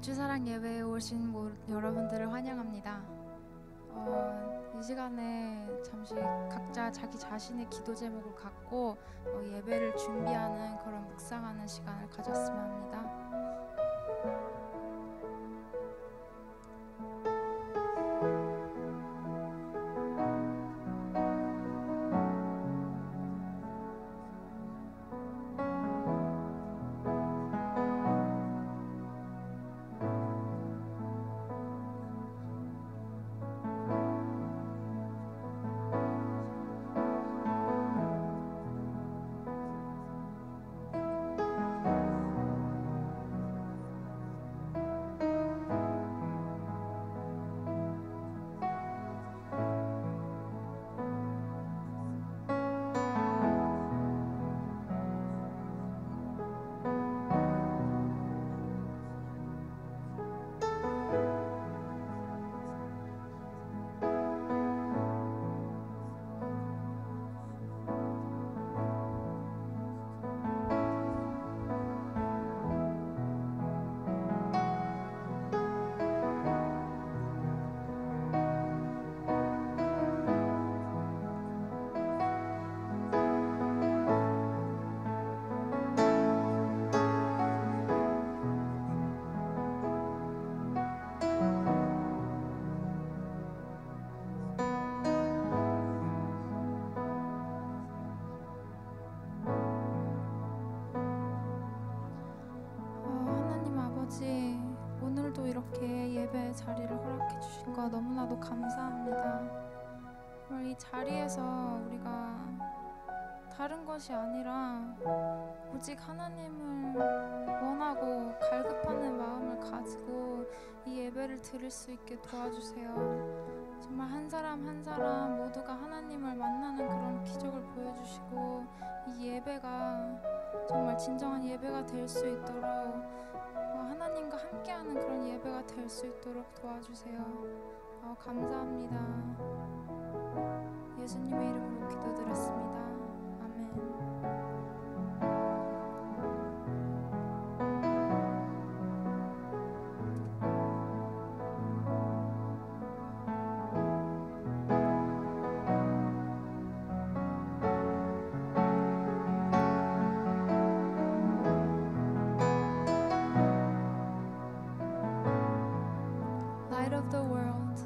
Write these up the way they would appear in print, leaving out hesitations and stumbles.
주사랑 예배에 오신 여러분들을 환영합니다. 이 시간에 잠시 각자 자기 자신의 기도 제목을 갖고 예배를 준비하는 그런 묵상하는 시간을 가졌으면 합니다. 오늘도 이렇게 예배 자리를 허락해 주신 거 너무나도 감사합니다. 정말 이 자리에서 우리가 다른 것이 아니라 오직 하나님을 원하고 갈급하는 마음을 가지고 이 예배를 드릴 수 있게 도와주세요. 정말 한 사람 한 사람 모두가 하나님을 만나는 그런 기적을 보여주시고 이 예배가 정말 진정한 예배가 될 수 있도록 하나님과 함께하는 그런 예배가 될 수 있도록 도와주세요. 감사합니다. 예수님의 이름으로 기도드렸습니다. 아멘. Light of the world,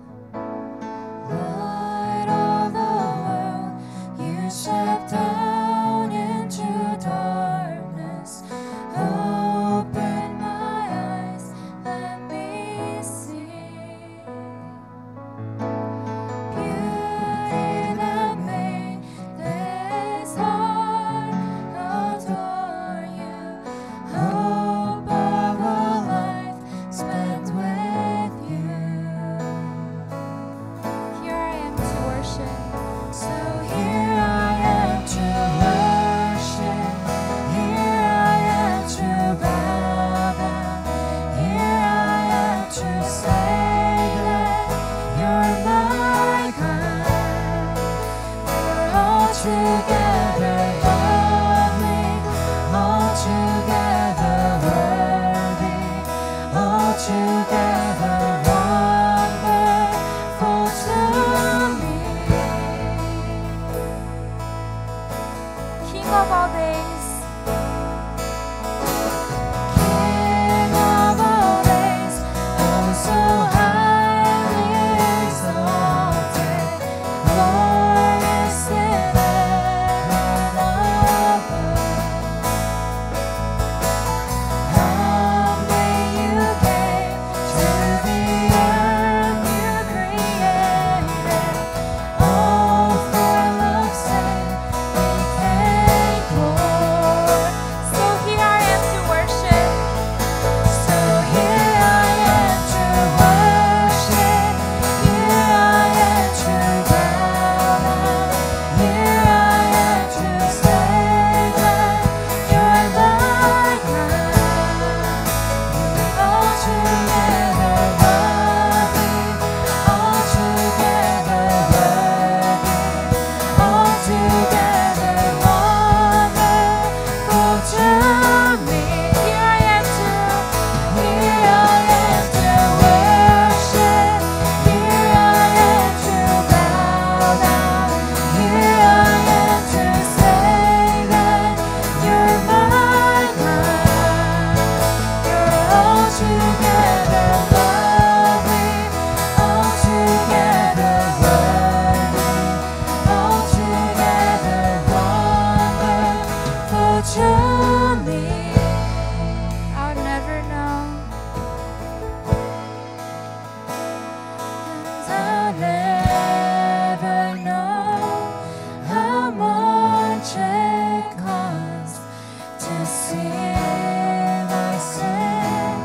Light of the world, you step down into darkness. Open my eyes, let me see beauty that made this heart adore you. Hope of a life spent with you. never know how much it costs to see my sin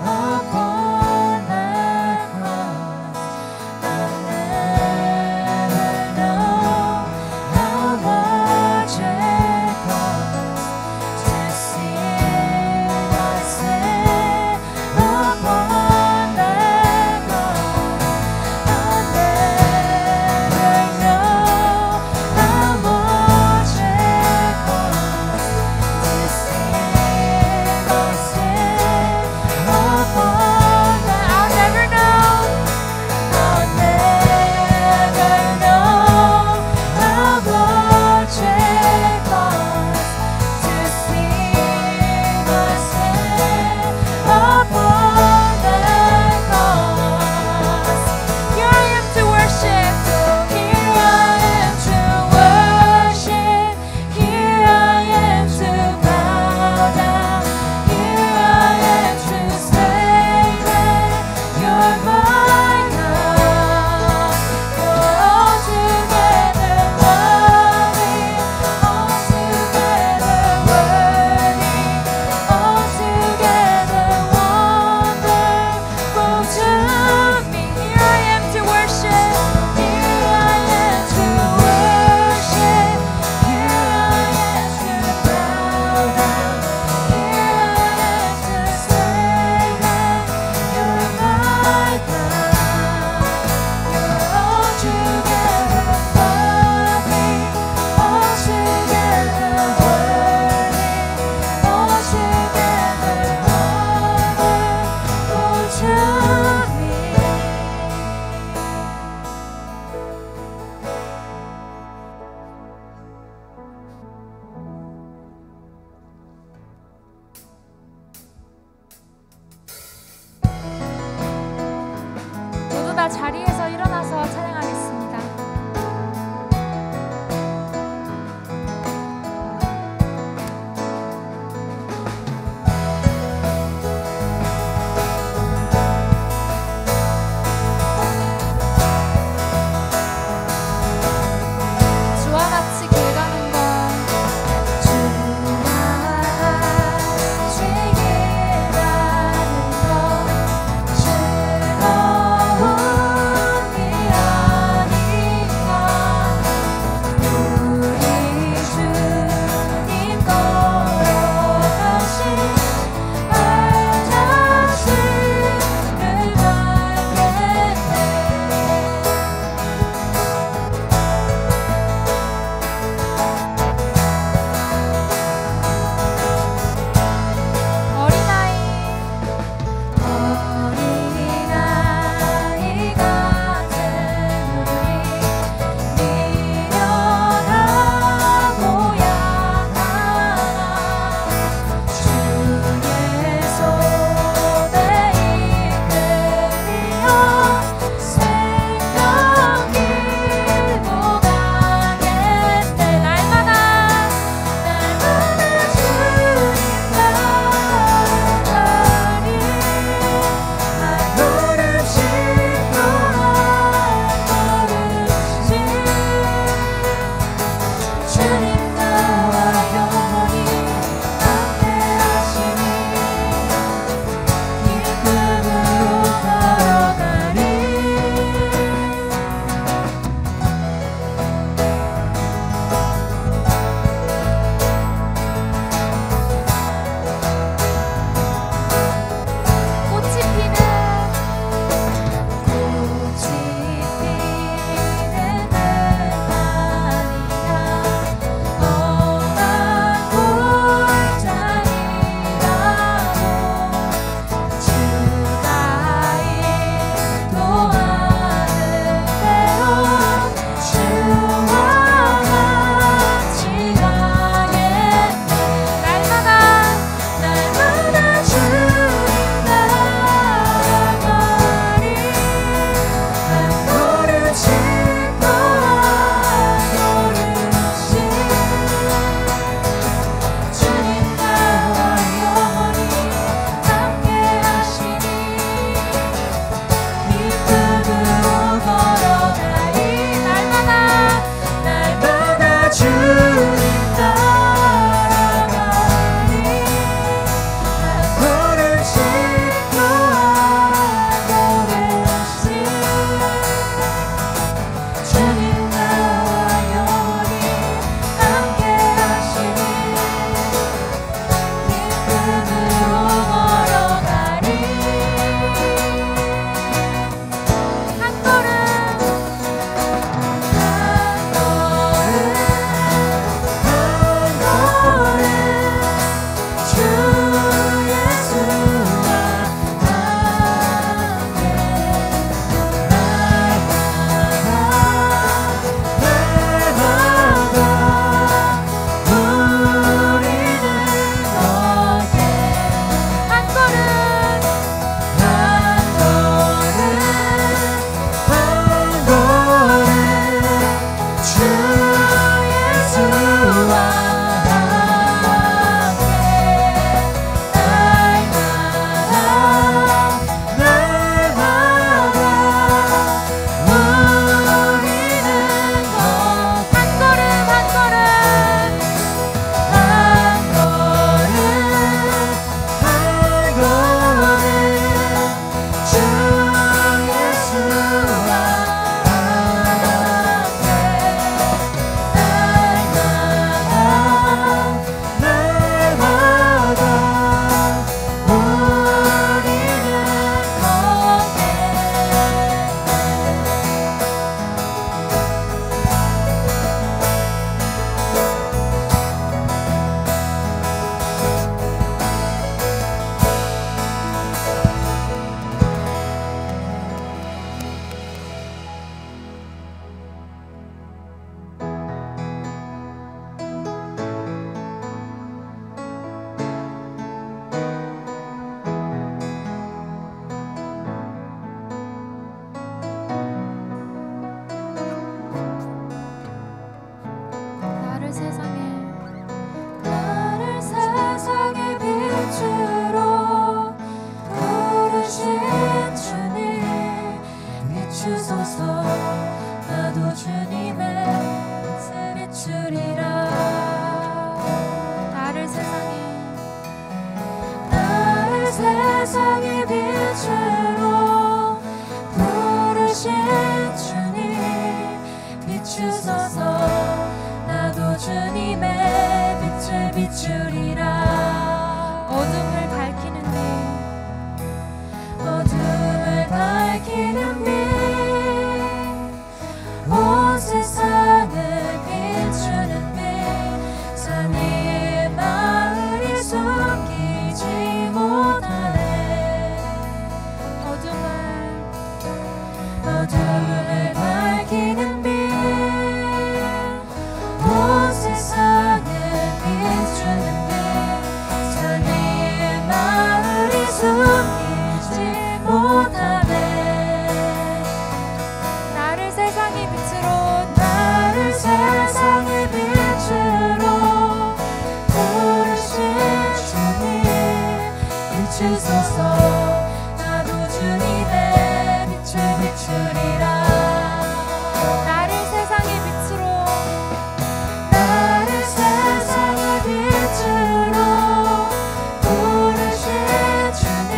upon that cross. I'll never know how much it costs to see my sin upon that cross. I'll never know how much it costs to see my sin upon that. I'll never know. I'll never know how much it costs to see my sin upon that cross. Here I am to worship. Here I am to worship. Here I am to bow down. Here I am to say that you're my God. You're altogether loving, altogether worthy, altogether wonderful to me. Here I am to worship. Here I am to worship. Here I am to bow down. Here I am to say that you're my God. You're altogether loving, altogether worthy, altogether wonderful to me. 모두 다 자리에서 일어나서 찬양하겠습니다. 주와 같이 길 가는 것 주와 같이 길 가는 것 즐거운 일 아니요 나도 주님의 빛을 비추리라. 나를 세상의 빛으로 부르신 주님 비추소서. 나도 주님의 빛을 비추리라. 어둠을 밝히는 빛, 어둠을 밝히는 빛, 온 세상을 비추는 빛, 산 위의 마을이 숨기지 못하네. 어둠을 밝히는 빛, 온 세상을 비추는 빛, 산 위의 마을이 숨기지 못하네. 나를 세상의 빛으로 부르신 주님 비추소서. 나도 주님의 빛을 비추리라. 나를 세상의 빛으로 부르신 주님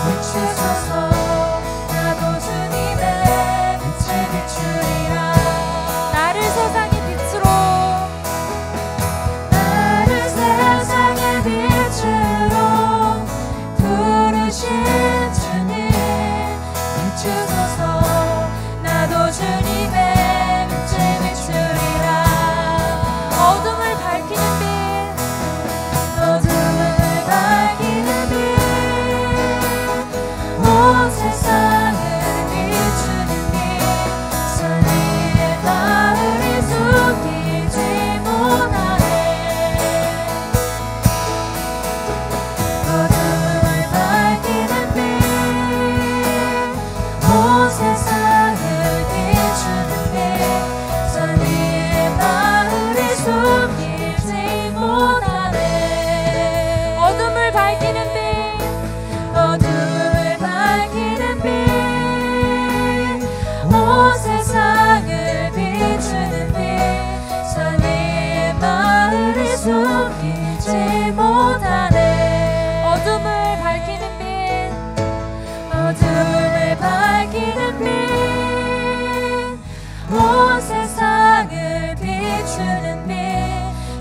비추소서. 나도 주님의 빛을 비추리라. 나를 세상의 빛으로 부르신 주님 비추소서. 나도 주님의 빛을 비추리라. 어둠을 밝히는 빛, 온 세상을 비추는 빛, 산 위의 마을이 숨기지 못하네. 어둠을 밝히는 빛, 온 세상을 비추는 빛, 산 위의 마을이 숨기지 못하네. 어둠을 밝히는 빛, 어둠을 밝히는 빛, 온 세상을 비추는 빛, 산 위의 마을이 숨기지 못하네. 어둠을 밝히는 빛, 어둠을 밝히는 빛, 온 세상을 비추는 빛,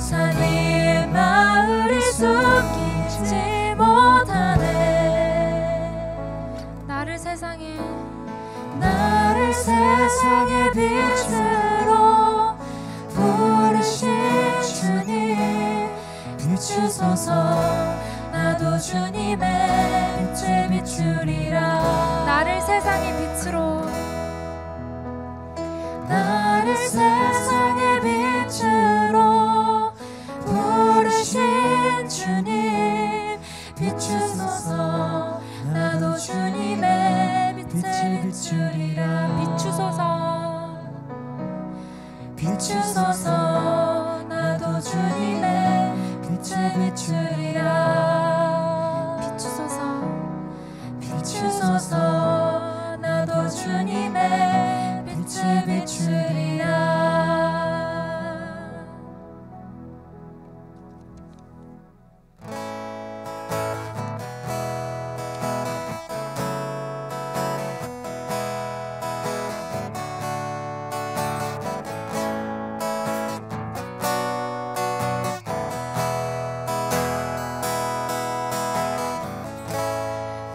산 위의 마을이 숨기지 못하네. 나를 세상의 빛으로 부르신 주님 비추소서. 나도 주님의 빛을 비추리라. 나를 세상의 빛으로 부르신 주님 비추소서. 나도 주님의 빛을 비추리라. 비추소서. 나도 주님의 빛을 비추리라. 비추소서. 나도 주님의 빛을 비추리라.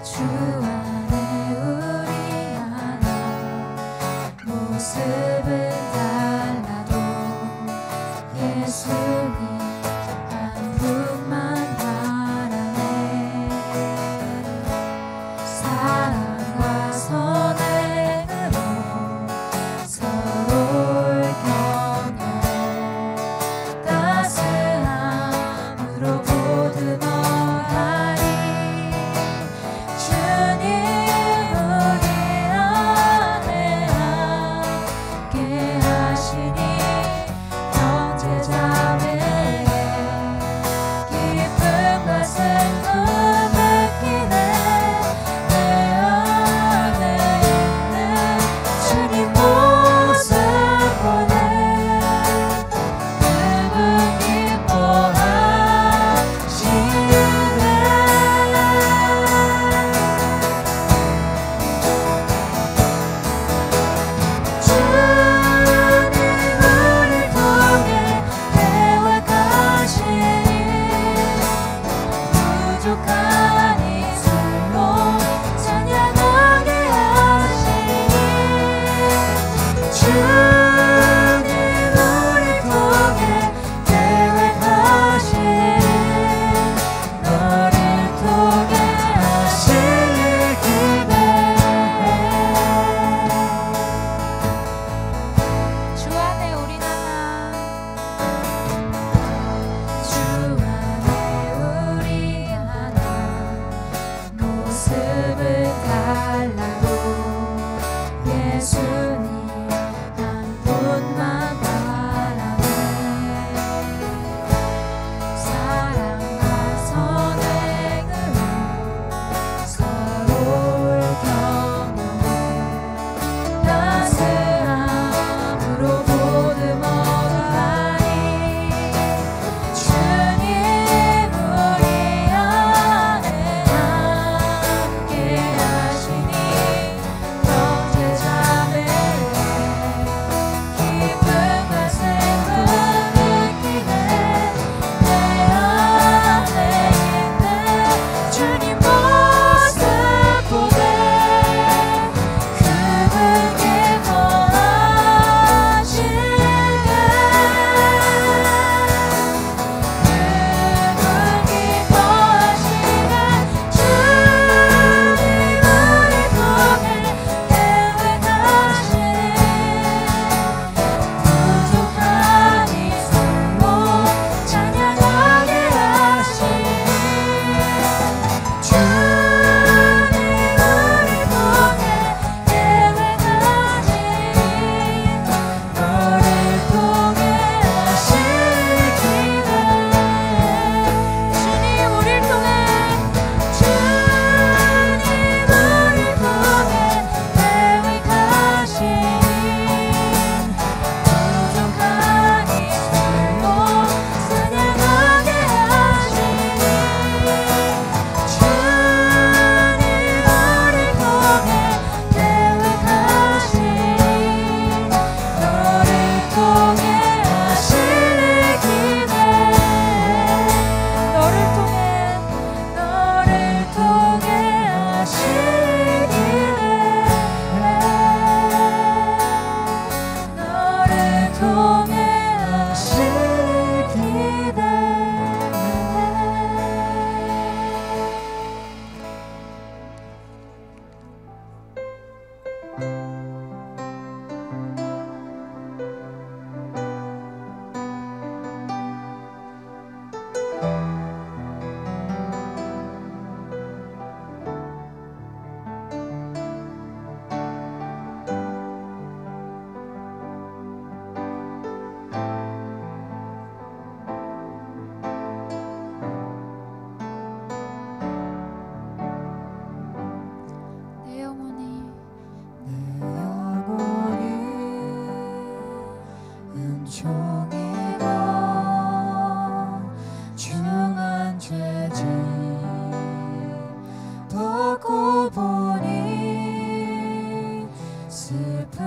주 안에 우리 안에 모습은 달라도 예수님 한 분만 바라네. 사랑과 선행으로 서로를 격려해 따스함으로 보듬어가리. 주님 우리 안에 함께하시네.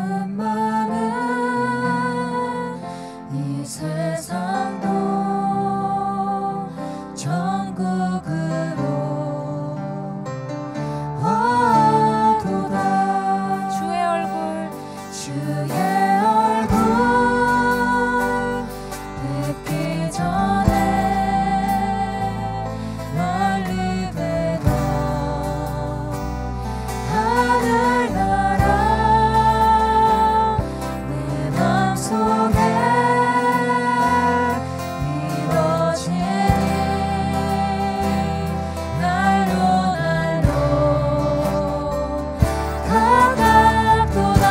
마음 많은 이 세상도 전국으로 와도다. 주의 얼굴 뵙기 전에 멀리 되던 하늘나라 내 맘속에 이루어지니 날로 가깝도다.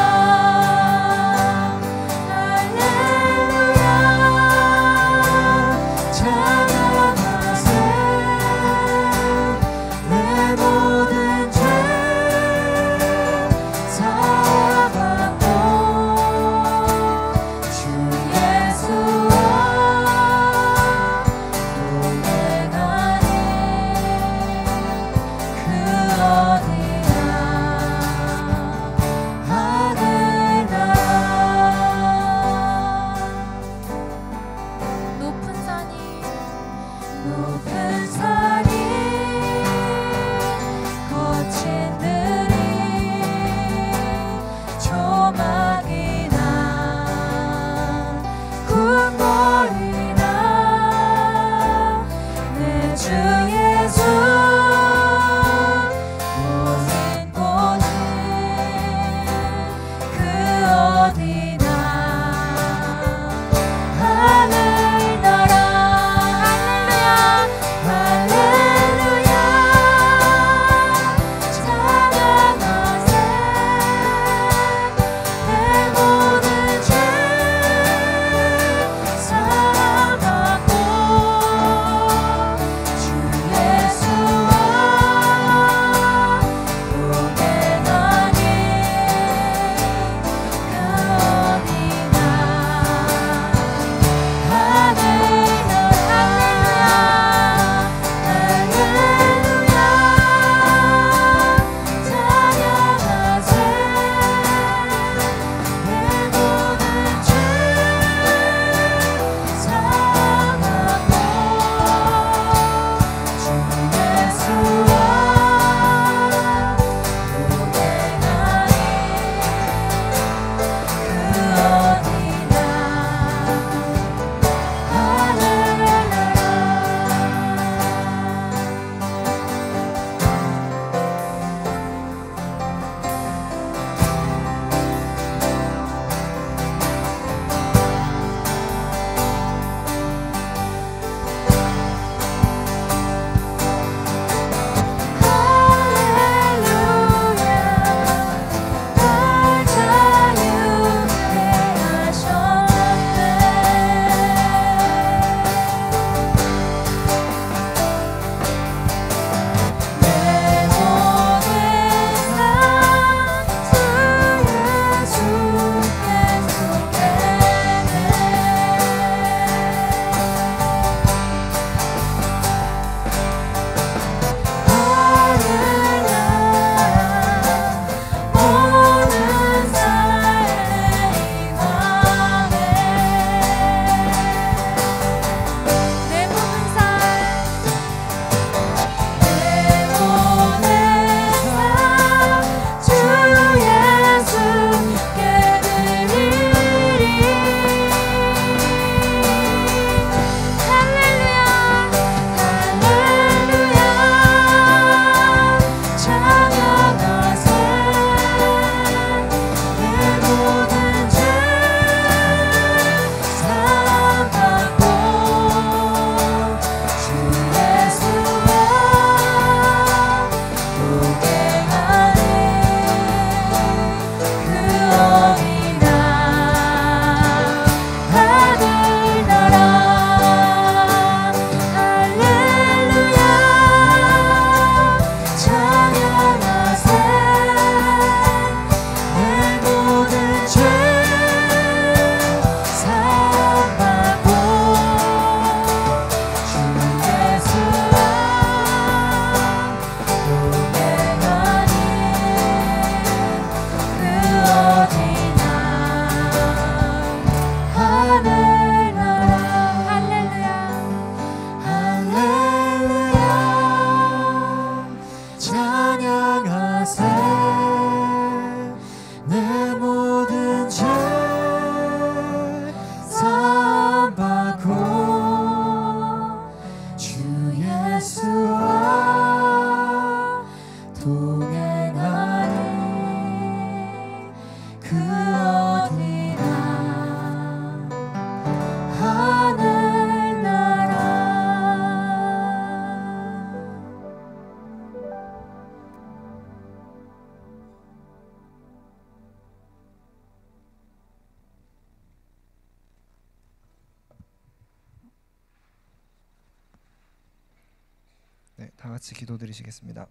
다 같이 기도드리시겠습니다.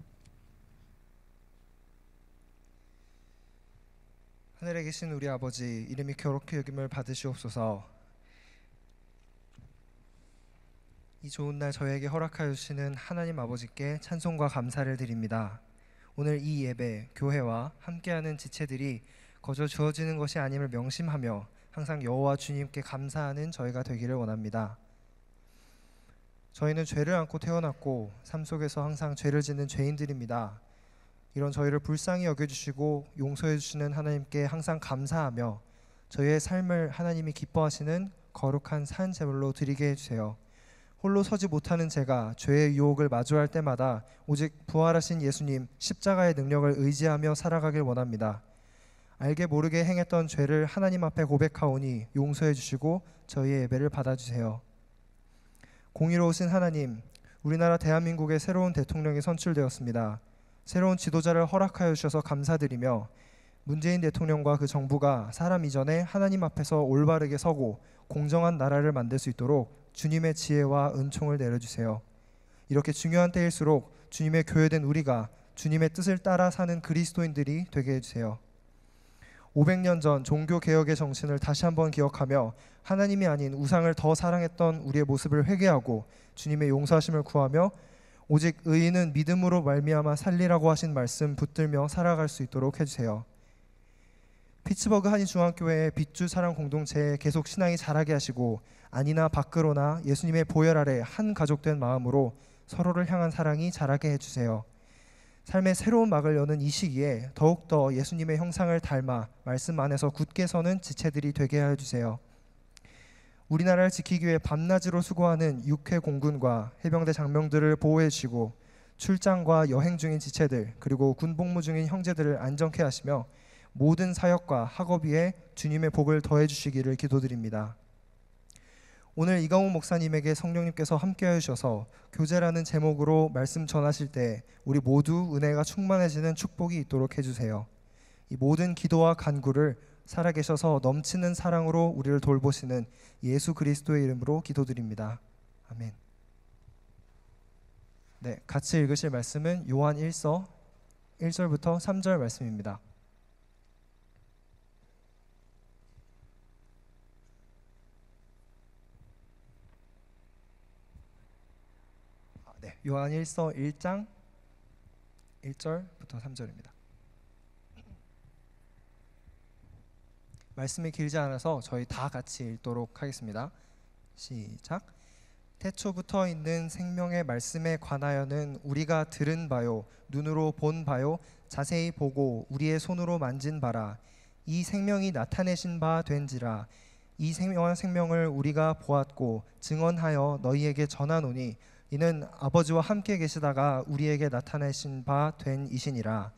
하늘에 계신 우리 아버지, 이름이 거룩히 여김을 받으시옵소서. 이 좋은 날 저에게 허락하여 주시는 하나님 아버지께 찬송과 감사를 드립니다. 오늘 이 예배, 교회와 함께하는 지체들이 거저 주어지는 것이 아님을 명심하며 항상 여호와 주님께 감사하는 저희가 되기를 원합니다. 저희는 죄를 안고 태어났고 삶 속에서 항상 죄를 짓는 죄인들입니다. 이런 저희를 불쌍히 여겨주시고 용서해 주시는 하나님께 항상 감사하며 저희의 삶을 하나님이 기뻐하시는 거룩한 산 제물로 드리게 해주세요. 홀로 서지 못하는 제가 죄의 유혹을 마주할 때마다 오직 부활하신 예수님 십자가의 능력을 의지하며 살아가길 원합니다. 알게 모르게 행했던 죄를 하나님 앞에 고백하오니 용서해 주시고 저희의 예배를 받아주세요. 공의로우신 하나님, 우리나라 대한민국의 새로운 대통령이 선출되었습니다. 새로운 지도자를 허락하여 주셔서 감사드리며 문재인 대통령과 그 정부가 사람 이전에 하나님 앞에서 올바르게 서고 공정한 나라를 만들 수 있도록 주님의 지혜와 은총을 내려주세요. 이렇게 중요한 때일수록 주님의 교회된 우리가 주님의 뜻을 따라 사는 그리스도인들이 되게 해주세요. 500년 전 종교개혁의 정신을 다시 한번 기억하며 하나님이 아닌 우상을 더 사랑했던 우리의 모습을 회개하고 주님의 용서하심을 구하며 오직 의인은 믿음으로 말미암아 살리라고 하신 말씀 붙들며 살아갈 수 있도록 해주세요. 피츠버그 한인중앙교회의 빛주 사랑 공동체에 계속 신앙이 자라게 하시고 안이나 밖으로나 예수님의 보혈 아래 한 가족된 마음으로 서로를 향한 사랑이 자라게 해주세요. 삶의 새로운 막을 여는 이 시기에 더욱더 예수님의 형상을 닮아 말씀 안에서 굳게 서는 지체들이 되게 해주세요. 우리나라를 지키기 위해 밤낮으로 수고하는 육해 공군과 해병대 장병들을 보호해 주시고 출장과 여행 중인 지체들 그리고 군복무 중인 형제들을 안정케 하시며 모든 사역과 학업 위에 주님의 복을 더해 주시기를 기도드립니다. 오늘 이강호 목사님에게 성령님께서 함께해 주셔서 교제라는 제목으로 말씀 전하실 때 우리 모두 은혜가 충만해지는 축복이 있도록 해주세요. 이 모든 기도와 간구를 살아계셔서 넘치는 사랑으로 우리를 돌보시는 예수 그리스도의 이름으로 기도드립니다. 아멘. 네, 같이 읽으실 말씀은 요한 1서 1절부터 3절 말씀입니다. 요한 1서 1장 1절부터 3절입니다. 말씀이 길지 않아서 저희 다 같이 읽도록 하겠습니다. 시작. 태초부터 있는 생명의 말씀에 관하여는 우리가 들은 바요 눈으로 본 바요 자세히 보고 우리의 손으로 만진 바라. 이 생명이 나타내신 바 된지라. 이 생명을 우리가 보았고 증언하여 너희에게 전하노니 이는 아버지와 함께 계시다가 우리에게 나타내신 바 된 이시니라.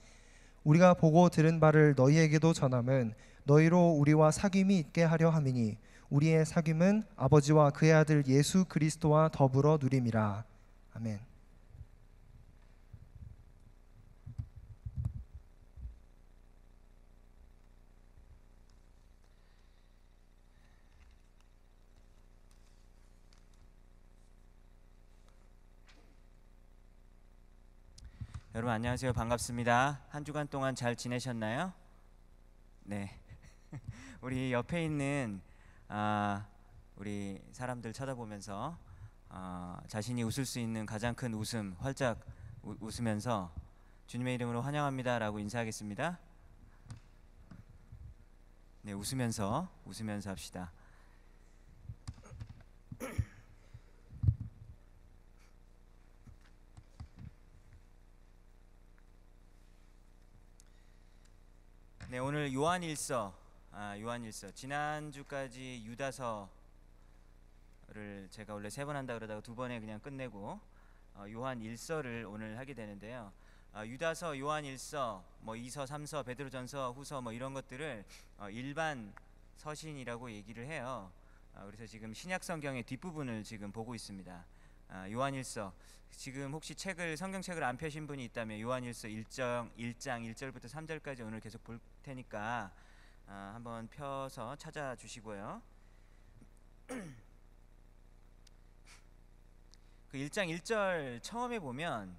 우리가 보고 들은 바를 너희에게도 전함은 너희로 우리와 사귐이 있게 하려 함이니 우리의 사귐은 아버지와 그의 아들 예수 그리스도와 더불어 누림이라. 아멘. 여러분 안녕하세요. 반갑습니다. 한 주간 동안 잘 지내셨나요? 네. 우리 옆에 있는 우리 사람들 쳐다보면서 자신이 웃을 수 있는 가장 큰 웃음 활짝 웃으면서 주님의 이름으로 환영합니다라고 인사하겠습니다. 네, 웃으면서 합시다. 네, 오늘 요한일서 지난주까지 유다서를 제가 원래 3번 한다 그러다가 2번에 그냥 끝내고 요한일서를 오늘 하게 되는데요. 유다서, 요한일서, 뭐 2서, 3서, 베드로전서, 후서 뭐 이런 것들을 일반 서신이라고 얘기를 해요. 그래서 지금 신약 성경의 뒷부분을 지금 보고 있습니다. 요한일서, 지금 혹시 성경책을 안 펴신 분이 있다면 요한일서 1장 1절부터 3절까지 오늘 계속 볼 테니까 한번 펴서 찾아주시고요. 그 1장 1절 처음에 보면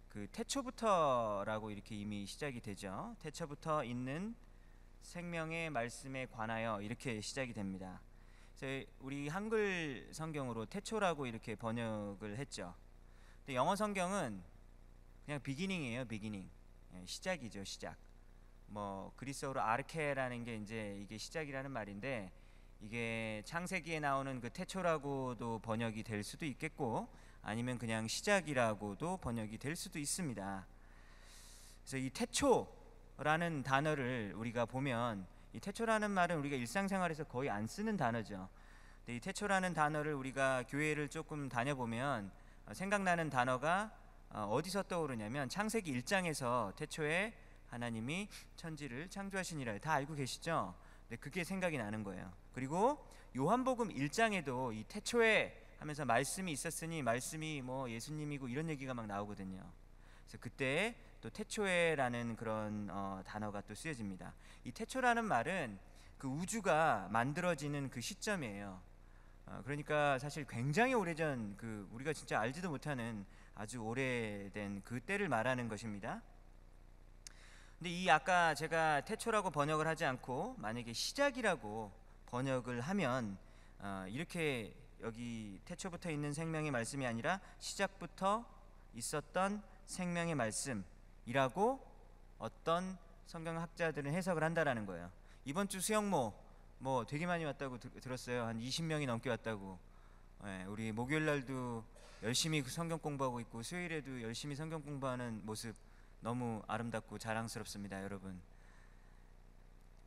그 태초부터라고 이렇게 이미 시작이 되죠. 태초부터 있는 생명의 말씀에 관하여 이렇게 시작이 됩니다. 그래서 우리 한글 성경으로 태초라고 이렇게 번역을 했죠. 근데 영어 성경은 그냥 비기닝이에요. 비기닝. 시작이죠. 시작. 뭐 그리스어로 아르케라는 게 이제 이게 시작이라는 말인데, 이게 창세기에 나오는 그 태초라고도 번역이 될 수도 있겠고, 아니면 그냥 시작이라고도 번역이 될 수도 있습니다. 그래서 이 태초라는 단어를 우리가 보면, 이 태초라는 말은 우리가 일상생활에서 거의 안 쓰는 단어죠. 근데 이 태초라는 단어를 우리가 교회를 조금 다녀보면 생각나는 단어가 어디서 떠오르냐면, 창세기 1장에서 태초에 하나님이 천지를 창조하시니라, 다 알고 계시죠? 근데 그게 생각이 나는 거예요. 그리고 요한복음 1장에도 이 태초에 하면서 말씀이 있었으니 말씀이 뭐 예수님이고 이런 얘기가 막 나오거든요. 그래서 그때 또 태초에라는 그런 단어가 또 쓰여집니다. 이 태초라는 말은 그 우주가 만들어지는 그 시점이에요. 그러니까 사실 굉장히 오래전, 그 우리가 진짜 알지도 못하는 아주 오래된 그 때를 말하는 것입니다. 근데 이 아까 제가 태초라고 번역을 하지 않고 만약에 시작이라고 번역을 하면 이렇게 여기 태초부터 있는 생명의 말씀이 아니라 시작부터 있었던 생명의 말씀이라고 어떤 성경학자들은 해석을 한다라는 거예요. 이번 주 수영모 뭐 되게 많이 왔다고 들었어요. 한 20명이 넘게 왔다고. 우리 목요일 날도 열심히 성경 공부하고 있고, 수요일에도 열심히 성경 공부하는 모습 너무 아름답고 자랑스럽습니다, 여러분.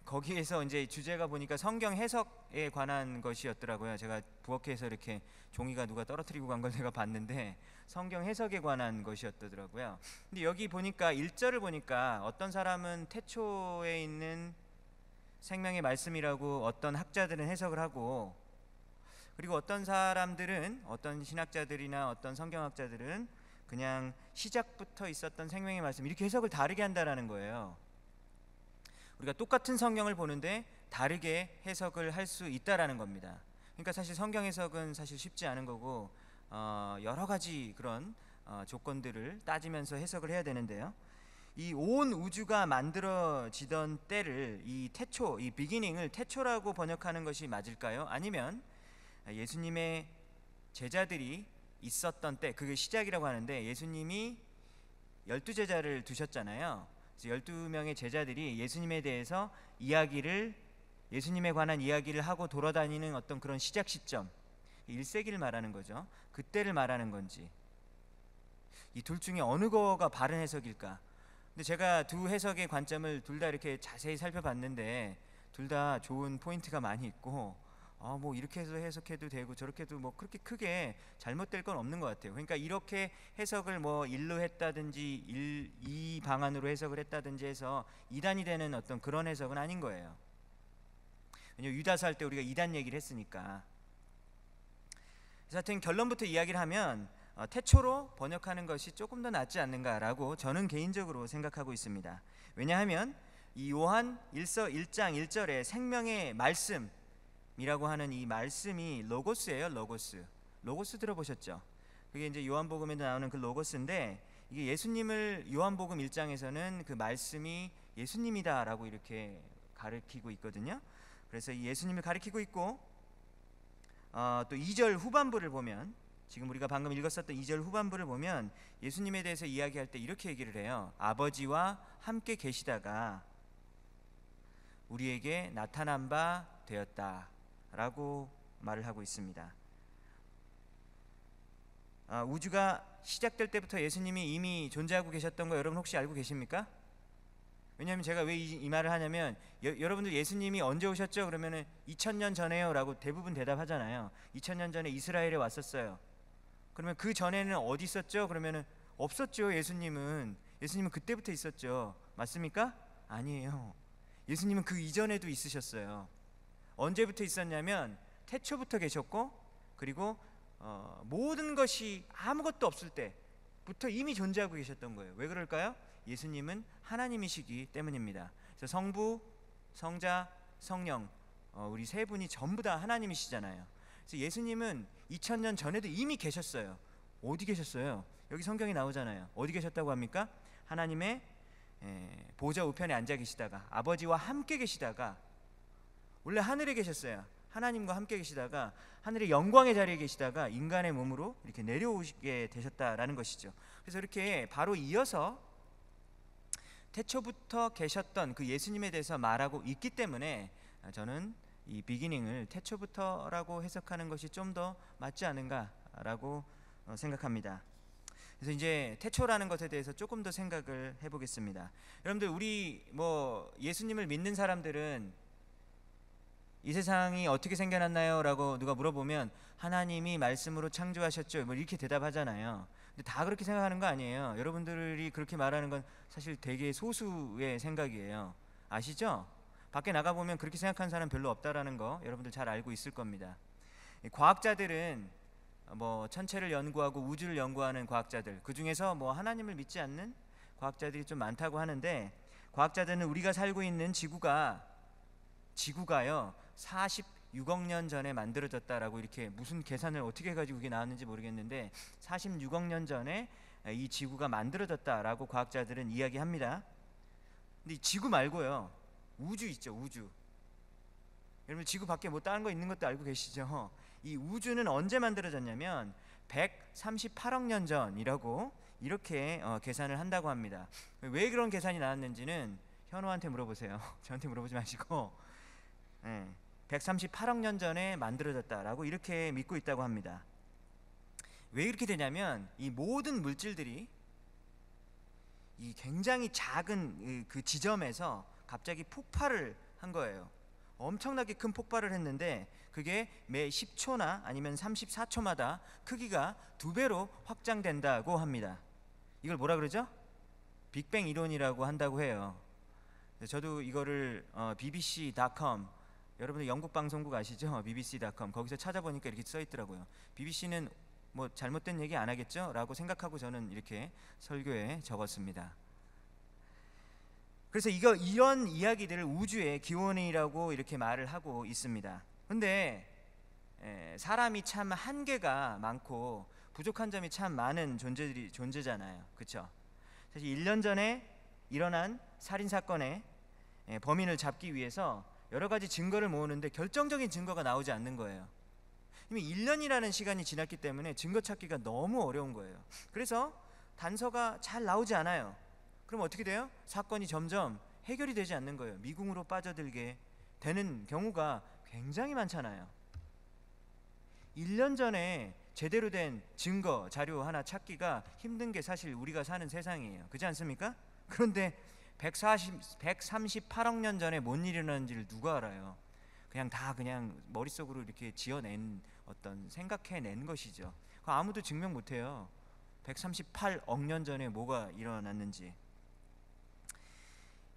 거기에서 이제 주제가 보니까 성경 해석에 관한 것이었더라고요. 제가 부엌에서 이렇게 종이가 누가 떨어뜨리고 간 걸 내가 봤는데 성경 해석에 관한 것이었더라고요. 근데 여기 보니까 1절을 보니까 어떤 사람은 태초에 있는 생명의 말씀이라고 어떤 학자들은 해석을 하고, 그리고 어떤 사람들은, 어떤 신학자들이나 어떤 성경학자들은 그냥 시작부터 있었던 생명의 말씀, 이렇게 해석을 다르게 한다라는 거예요. 우리가 똑같은 성경을 보는데 다르게 해석을 할 수 있다라는 겁니다. 그러니까 사실 성경 해석은 사실 쉽지 않은 거고, 여러 가지 그런 조건들을 따지면서 해석을 해야 되는데요. 이 온 우주가 만들어지던 때를, 이 태초, 이 비기닝을 태초라고 번역하는 것이 맞을까요? 아니면 예수님의 제자들이 있었던 때, 그게 시작이라고 하는데, 예수님이 12제자를 두셨잖아요. 그래서 12명의 제자들이 예수님에 대해서 예수님에 관한 이야기를 하고 돌아다니는 어떤 그런 시작 시점, 1세기를 말하는 거죠. 그때를 말하는 건지, 이 둘 중에 어느 거가 바른 해석일까? 근데 제가 두 해석의 관점을 둘 다 이렇게 자세히 살펴봤는데 둘 다 좋은 포인트가 많이 있고, 뭐 이렇게 해서 해석해도 되고 저렇게도 뭐 그렇게 크게 잘못될 건 없는 것 같아요. 그러니까 이렇게 해석을 뭐 일로 했다든지 이 방안으로 해석을 했다든지 해서 이단이 되는 어떤 그런 해석은 아닌 거예요. 왜냐면 유다서 할 때 우리가 이단 얘기를 했으니까. 그래서 하여튼 결론부터 이야기를 하면 태초로 번역하는 것이 조금 더 낫지 않는가라고 저는 개인적으로 생각하고 있습니다. 왜냐하면 이 요한 1서 1장 1절에 생명의 말씀이라고 하는 이 말씀이 로고스예요. 로고스 들어보셨죠? 그게 이제 요한복음에 나오는 그 로고스인데, 이게 예수님을 요한복음 1장에서는 그 말씀이 예수님이다라고 이렇게 가르치고 있거든요. 그래서 이 예수님을 가리키고 있고, 또 2절 후반부를 보면, 지금 우리가 방금 읽었었던 2절 후반부를 보면 예수님에 대해서 이야기할 때 이렇게 얘기를 해요. 아버지와 함께 계시다가 우리에게 나타난 바 되었다라고 말을 하고 있습니다. 우주가 시작될 때부터 예수님이 이미 존재하고 계셨던 거 여러분 혹시 알고 계십니까? 왜냐하면 제가 왜 이 말을 하냐면, 여러분들 예수님이 언제 오셨죠? 그러면은 2000년 전에요 라고 대부분 대답하잖아요. 2000년 전에 이스라엘에 왔었어요. 그러면 그 전에는 어디 있었죠? 그러면은 없었죠. 예수님은 그때부터 있었죠. 맞습니까? 아니에요. 예수님은 그 이전에도 있으셨어요. 언제부터 있었냐면 태초부터 계셨고, 그리고 모든 것이 아무것도 없을 때부터 이미 존재하고 계셨던 거예요. 왜 그럴까요? 예수님은 하나님이시기 때문입니다. 그래서 성부, 성자, 성령, 우리 세 분이 전부 다 하나님이시잖아요. 그래서 예수님은 2000년 전에도 이미 계셨어요. 어디 계셨어요? 여기 성경에 나오잖아요. 어디 계셨다고 합니까? 하나님의 보좌 우편에 앉아 계시다가 아버지와 함께 계시다가 원래 하늘에 계셨어요. 하나님과 함께 계시다가 하늘의 영광의 자리에 계시다가 인간의 몸으로 이렇게 내려오시게 되셨다라는 것이죠. 그래서 이렇게 바로 이어서 태초부터 계셨던 그 예수님에 대해서 말하고 있기 때문에 저는 이 비기닝을 태초부터라고 해석하는 것이 좀 더 맞지 않은가라고 생각합니다. 그래서 이제 태초라는 것에 대해서 조금 더 생각을 해보겠습니다. 여러분들 우리 예수님을 믿는 사람들은 이 세상이 어떻게 생겨났나요? 라고 누가 물어보면 하나님이 말씀으로 창조하셨죠. 이렇게 대답하잖아요. 근데 다 그렇게 생각하는 거 아니에요. 여러분들이 그렇게 말하는 건 사실 되게 소수의 생각이에요. 아시죠? 밖에 나가보면 그렇게 생각하는 사람 별로 없다라는 거 여러분들 잘 알고 있을 겁니다. 과학자들은 천체를 연구하고 우주를 연구하는 과학자들, 그 중에서 하나님을 믿지 않는 과학자들이 좀 많다고 하는데, 과학자들은 우리가 살고 있는 지구가요 46억 년 전에 만들어졌다라고 이렇게 무슨 계산을 어떻게 해가지고 그게 나왔는지 모르겠는데 46억 년 전에 이 지구가 만들어졌다라고 과학자들은 이야기합니다. 근데 이 지구 말고요, 우주 있죠, 우주. 여러분 지구 밖에 다른 거 있는 것도 알고 계시죠? 이 우주는 언제 만들어졌냐면 138억 년 전이라고 이렇게 계산을 한다고 합니다. 왜 그런 계산이 나왔는지는 현호한테 물어보세요. 저한테 물어보지 마시고 138억 년 전에 만들어졌다라고 이렇게 믿고 있다고 합니다. 왜 이렇게 되냐면 이 모든 물질들이 이 굉장히 작은 그 지점에서 갑자기 폭발을 한 거예요. 엄청나게 큰 폭발을 했는데 그게 매 10초나 아니면 34초마다 크기가 2배로 확장된다고 합니다. 이걸 뭐라 그러죠? 빅뱅 이론이라고 한다고 해요. 저도 이거를 BBC.com, 여러분들 영국 방송국 아시죠? BBC.com, 거기서 찾아보니까 이렇게 써 있더라고요. BBC는 잘못된 얘기 안 하겠죠? 라고 생각하고 저는 이렇게 설교에 적었습니다. 그래서 이런 이야기들을 우주의 기원이라고 이렇게 말을 하고 있습니다. 근데 사람이 참 한계가 많고 부족한 점이 참 많은 존재잖아요. 그렇죠? 사실 1년 전에 일어난 살인 사건의 범인을 잡기 위해서 여러 가지 증거를 모으는데 결정적인 증거가 나오지 않는 거예요. 이미 1년이라는 시간이 지났기 때문에 증거 찾기가 너무 어려운 거예요. 그래서 단서가 잘 나오지 않아요. 그럼 어떻게 돼요? 사건이 점점 해결이 되지 않는 거예요. 미궁으로 빠져들게 되는 경우가 굉장히 많잖아요. 1년 전에 제대로 된 증거, 자료 하나 찾기가 힘든 게 사실 우리가 사는 세상이에요. 그렇지 않습니까? 그런데 138억 년 전에 뭔 일이 일어났는지를 누가 알아요? 그냥 머릿속으로 이렇게 지어낸 생각해낸 것이죠. 아무도 증명 못해요. 138억 년 전에 뭐가 일어났는지.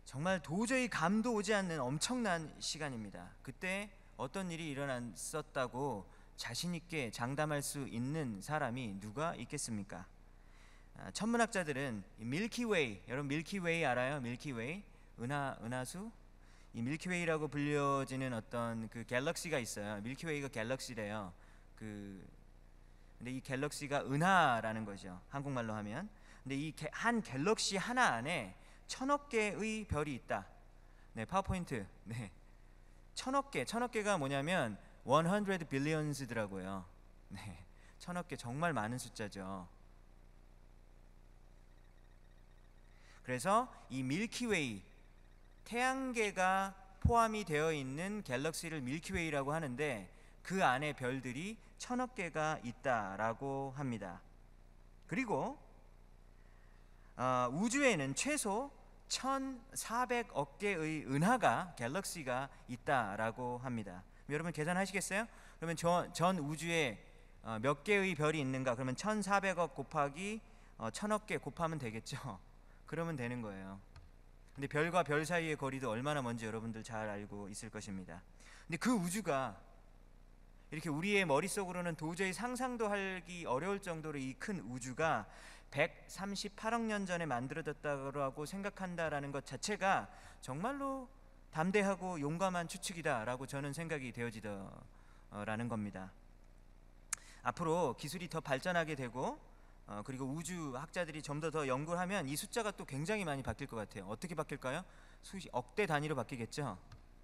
정말 도저히 감도 오지 않는 엄청난 시간입니다. 그때 어떤 일이 일어났었다고 자신 있게 장담할 수 있는 사람이 누가 있겠습니까? 천문학자들은 밀키웨이, 여러분 밀키웨이 알아요? 밀키웨이, 은하수, 이 밀키웨이라고 불려지는 어떤 그 갤럭시가 있어요. 밀키웨이가 갤럭시래요. 근데 이 갤럭시가 은하라는 거죠. 한국말로 하면. 근데 이 한 갤럭시 하나 안에 1000억 개의 별이 있다. 네, 파워포인트. 네. 1000억 개가 뭐냐면 100 billions더라고요. 네. 1000억 개 정말 많은 숫자죠. 그래서 이 밀키웨이, 태양계가 포함이 되어 있는 갤럭시를 밀키웨이라고 하는데 그 안에 별들이 1000억 개가 있다라고 합니다. 그리고 우주에는 최소 1400억 개의 은하가, 갤럭시가 있다라고 합니다. 여러분 계산하시겠어요? 그러면 전 우주에 몇 개의 별이 있는가? 그러면 1400억 곱하기 1000억 개 곱하면 되겠죠. 그러면 되는 거예요. 근데 별과 별 사이의 거리도 얼마나 먼지 여러분들 잘 알고 있을 것입니다. 근데 그 우주가 이렇게 우리의 머릿속으로는 도저히 상상도 하기 어려울 정도로 이 큰 우주가 138억 년 전에 만들어졌다고 생각한다라는 것 자체가 정말로 담대하고 용감한 추측이다라고 저는 생각이 되어지더라는 겁니다. 앞으로 기술이 더 발전하게 되고 그리고 우주 학자들이 좀 더 연구를 하면 이 숫자가 또 굉장히 많이 바뀔 것 같아요. 어떻게 바뀔까요? 수십 억대 단위로 바뀌겠죠.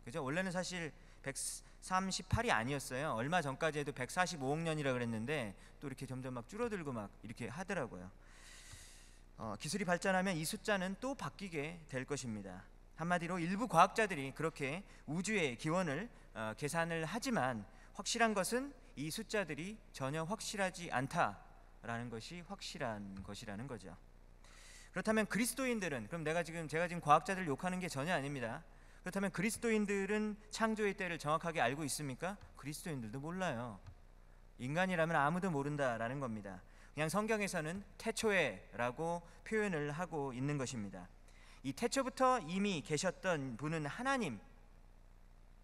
그죠? 원래는 사실 138이 아니었어요. 얼마 전까지 해도 145억 년이라 그랬는데 또 이렇게 점점 막 줄어들고 막 이렇게 하더라고요. 기술이 발전하면 이 숫자는 또 바뀌게 될 것입니다. 한마디로 일부 과학자들이 그렇게 우주의 기원을 계산을 하지만 확실한 것은 이 숫자들이 전혀 확실하지 않다라는 것이 확실한 것이라는 거죠. 그렇다면 그리스도인들은, 그럼 제가 지금 과학자들을 욕하는 게 전혀 아닙니다. 그렇다면 그리스도인들은 창조의 때를 정확하게 알고 있습니까? 그리스도인들도 몰라요. 인간이라면 아무도 모른다라는 겁니다. 그냥 성경에서는 태초에라고 표현을 하고 있는 것입니다. 이 태초부터 이미 계셨던 분은 하나님,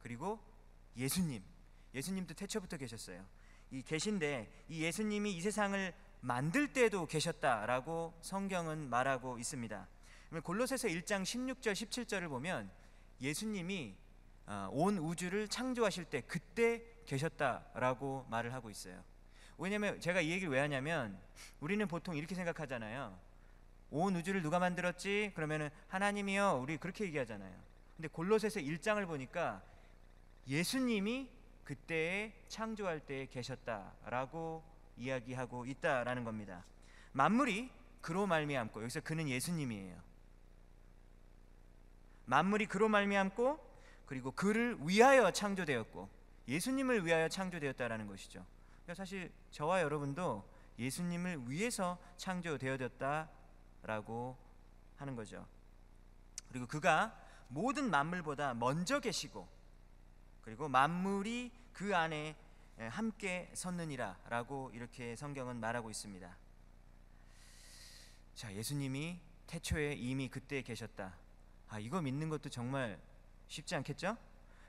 그리고 예수님도 태초부터 계셨어요. 계신데 이 예수님이 이 세상을 만들 때도 계셨다라고 성경은 말하고 있습니다. 골로새서 1장 16절 17절을 보면 예수님이 온 우주를 창조하실 때 그때 계셨다라고 말을 하고 있어요. 왜냐면 제가 이 얘기를 왜 하냐면 우리는 보통 이렇게 생각하잖아요. 온 우주를 누가 만들었지? 그러면은 하나님이요. 우리 그렇게 얘기하잖아요. 근데 골로새서 1장을 보니까 예수님이 그때에 창조할 때에 계셨다라고 이야기하고 있다라는 겁니다. 만물이 그로 말미암고, 여기서 그는 예수님이에요. 만물이 그로 말미암고 그리고 그를 위하여 창조되었고 예수님을 위하여 창조되었다라는 것이죠. 그러니까 사실 저와 여러분도 예수님을 위해서 창조되어졌다라고 하는 거죠. 그리고 그가 모든 만물보다 먼저 계시고 그리고 만물이 그 안에 함께 섰느니라 라고 이렇게 성경은 말하고 있습니다. 자, 예수님이 태초에 이미 그때 계셨다. 이거 믿는 것도 정말 쉽지 않겠죠?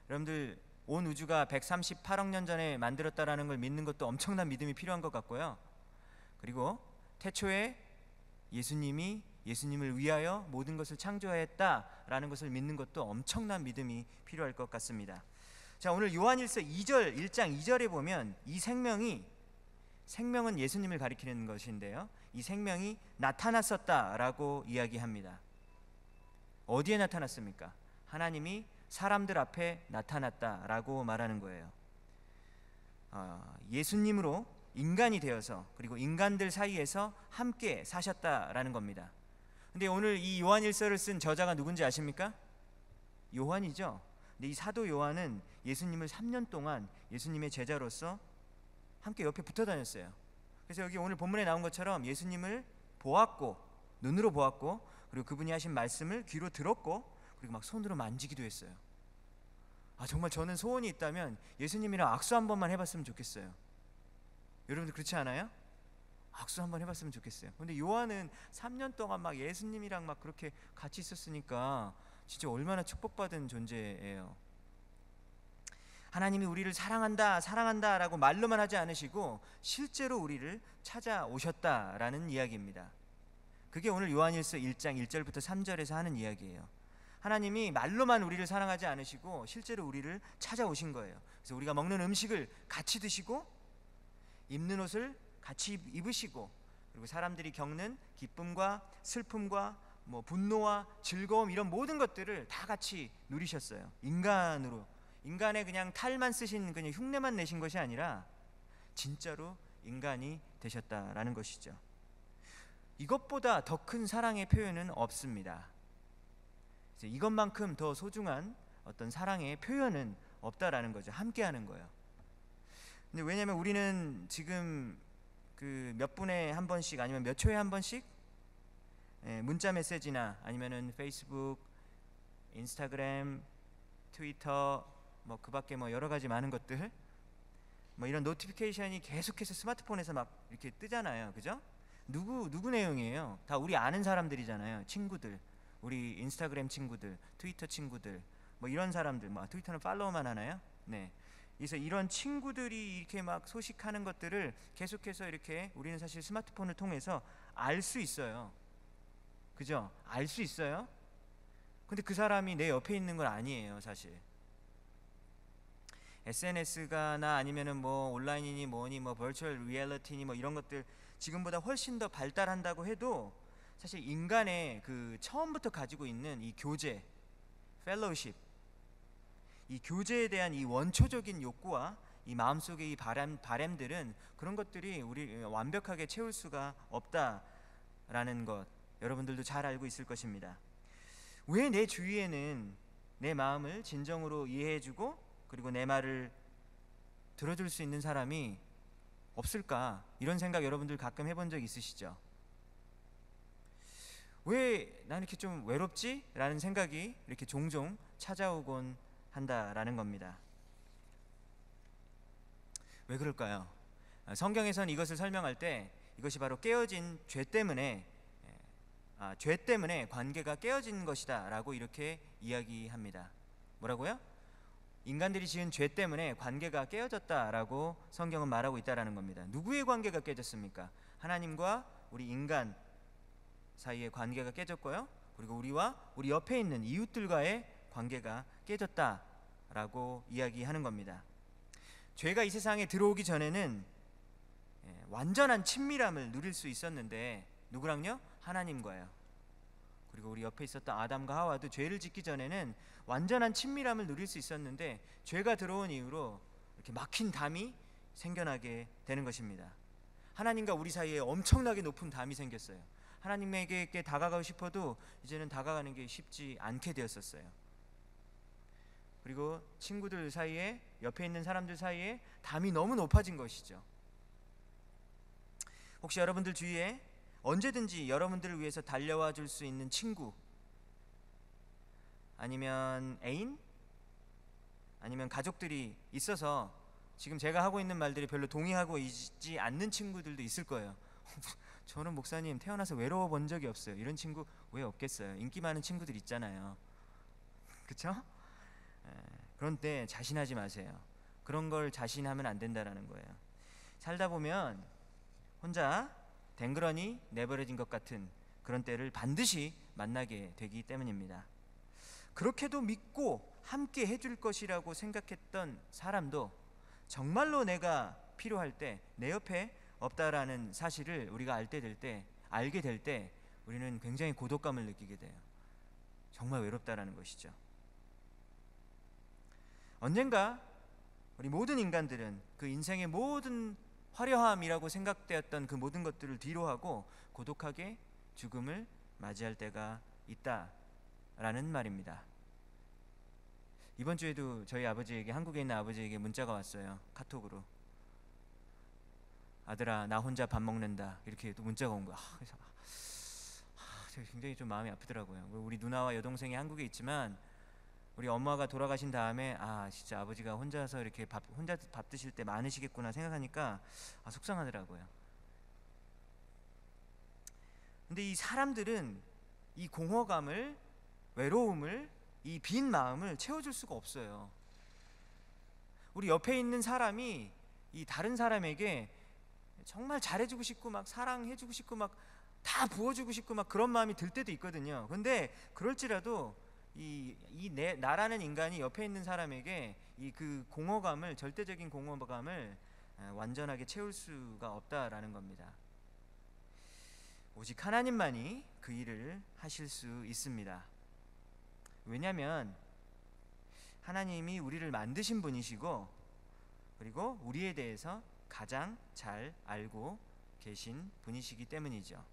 여러분들 온 우주가 138억 년 전에 만들었다라는 걸 믿는 것도 엄청난 믿음이 필요한 것 같고요. 그리고 태초에 예수님을 위하여 모든 것을 창조하였다라는 것을 믿는 것도 엄청난 믿음이 필요할 것 같습니다. 자, 오늘 요한일서 1장 2절에 보면 이 생명은 예수님을 가리키는 것인데요. 이 생명이 나타났었다라고 이야기합니다. 어디에 나타났습니까? 하나님이 사람들 앞에 나타났다라고 말하는 거예요. 예수님으로 인간이 되어서 그리고 인간들 사이에서 함께 사셨다라는 겁니다. 근데 오늘 이 요한일서를 쓴 저자가 누군지 아십니까? 요한이죠. 근데 이 사도 요한은 예수님을 3년 동안 예수님의 제자로서 함께 옆에 붙어 다녔어요. 그래서 여기 오늘 본문에 나온 것처럼 예수님을 보았고, 눈으로 보았고, 그리고 그분이 하신 말씀을 귀로 들었고, 그리고 막 손으로 만지기도 했어요. 정말 저는 소원이 있다면 예수님이랑 악수 한 번만 해봤으면 좋겠어요. 여러분들 그렇지 않아요? 악수 한번 해봤으면 좋겠어요. 근데 요한은 3년 동안 막 예수님이랑 막 그렇게 같이 있었으니까 진짜 얼마나 축복받은 존재예요. 하나님이 우리를 사랑한다 라고 말로만 하지 않으시고 실제로 우리를 찾아오셨다라는 이야기입니다. 그게 오늘 요한일서 1장 1절부터 3절에서 하는 이야기예요. 하나님이 말로만 우리를 사랑하지 않으시고 실제로 우리를 찾아오신 거예요. 그래서 우리가 먹는 음식을 같이 드시고 입는 옷을 같이 입으시고 그리고 사람들이 겪는 기쁨과 슬픔과 분노와 즐거움 이런 모든 것들을 다 같이 누리셨어요. 인간의 그냥 탈만 쓰신 그냥 흉내만 내신 것이 아니라 진짜로 인간이 되셨다라는 것이죠. 이것보다 더 큰 사랑의 표현은 없습니다. 이것만큼 더 소중한 어떤 사랑의 표현은 없다라는 거죠. 함께하는 거예요. 근데 왜냐면 우리는 지금 그 몇 분에 한 번씩 아니면 몇 초에 한 번씩 문자 메시지나 아니면은 페이스북, 인스타그램, 트위터 그 밖에 여러 가지 많은 것들 이런 노티피케이션이 계속해서 스마트폰에서 막 이렇게 뜨잖아요. 그죠? 누구 내용이에요? 다 우리 아는 사람들이잖아요. 친구들, 우리 인스타그램 친구들, 트위터 친구들, 이런 사람들, 트위터는 팔로우만 하나요? 네. 그래서 이런 친구들이 이렇게 막 소식하는 것들을 계속해서 이렇게 우리는 사실 스마트폰을 통해서 알 수 있어요. 그죠? 알 수 있어요. 근데 그 사람이 내 옆에 있는 건 아니에요, 사실. SNS가나 아니면은 온라인이니 뭐니 버추얼 리얼리티니 이런 것들 지금보다 훨씬 더 발달한다고 해도 사실 인간의 그 처음부터 가지고 있는 이 교제, 펠로우십, 이 교제에 대한 이 원초적인 욕구와 이 마음속의 이 바램들은 그런 것들이 우리 완벽하게 채울 수가 없다라는 것 여러분들도 잘 알고 있을 것입니다. 왜 내 주위에는 내 마음을 진정으로 이해해주고 그리고 내 말을 들어줄 수 있는 사람이 없을까? 이런 생각 여러분들 가끔 해본 적 있으시죠? 왜 난 이렇게 좀 외롭지? 라는 생각이 이렇게 종종 찾아오곤 한다라는 겁니다. 왜 그럴까요? 성경에서는 이것을 설명할 때 이것이 바로 깨어진 죄 때문에 관계가 깨어진 것이다 라고 이렇게 이야기합니다. 뭐라고요? 인간들이 지은 죄 때문에 관계가 깨어졌다라고 성경은 말하고 있다라는 겁니다. 누구의 관계가 깨졌습니까? 하나님과 우리 인간 사이의 관계가 깨졌고요. 그리고 우리와 우리 옆에 있는 이웃들과의 관계가 깨졌다라고 이야기하는 겁니다. 죄가 이 세상에 들어오기 전에는 완전한 친밀함을 누릴 수 있었는데 누구랑요? 하나님과요. 그리고 우리 옆에 있었던 아담과 하와도 죄를 짓기 전에는 완전한 친밀함을 누릴 수 있었는데 죄가 들어온 이후로 이렇게 막힌 담이 생겨나게 되는 것입니다. 하나님과 우리 사이에 엄청나게 높은 담이 생겼어요. 하나님에게 다가가고 싶어도 이제는 다가가는 게 쉽지 않게 되었었어요. 그리고 친구들 사이에, 옆에 있는 사람들 사이에 담이 너무 높아진 것이죠. 혹시 여러분들 주위에 언제든지 여러분들을 위해서 달려와 줄 수 있는 친구, 아니면 애인, 아니면 가족들이 있어서 지금 제가 하고 있는 말들이 별로 동의하고 있지 않는 친구들도 있을 거예요. 저는 목사님 태어나서 외로워 본 적이 없어요. 이런 친구 왜 없겠어요? 인기 많은 친구들 있잖아요. 그렇죠? 그런데 자신하지 마세요. 그런 걸 자신하면 안 된다라는 거예요. 살다 보면 혼자 댕그러니 내버려진 것 같은 그런 때를 반드시 만나게 되기 때문입니다. 그렇게도 믿고 함께 해줄 것이라고 생각했던 사람도 정말로 내가 필요할 때 내 옆에 없다라는 사실을 우리가 알게 될 때 우리는 굉장히 고독감을 느끼게 돼요. 정말 외롭다라는 것이죠. 언젠가 우리 모든 인간들은 그 인생의 모든 화려함이라고 생각되었던 그 모든 것들을 뒤로하고 고독하게 죽음을 맞이할 때가 있다라는 말입니다. 이번 주에도 저희 아버지에게, 한국에 있는 아버지에게 문자가 왔어요. 카톡으로. 아들아, 나 혼자 밥 먹는다. 이렇게 또 문자가 온 거야. 그래서 제가 굉장히 좀 마음이 아프더라고요. 우리 누나와 여동생이 한국에 있지만 우리 엄마가 돌아가신 다음에 진짜 아버지가 혼자서 이렇게 혼자 밥 드실 때 많으시겠구나 생각하니까 속상하더라고요. 근데 이 사람들은 이 공허감을, 외로움을, 이 빈 마음을 채워줄 수가 없어요. 우리 옆에 있는 사람이 이 다른 사람에게 정말 잘해주고 싶고 막 사랑해주고 싶고 막 다 부어주고 싶고 막 그런 마음이 들 때도 있거든요. 근데 그럴지라도 나라는 인간이 옆에 있는 사람에게 이 그 공허감을, 절대적인 공허감을 완전하게 채울 수가 없다라는 겁니다. 오직 하나님만이 그 일을 하실 수 있습니다. 왜냐하면 하나님이 우리를 만드신 분이시고 그리고 우리에 대해서 가장 잘 알고 계신 분이시기 때문이죠.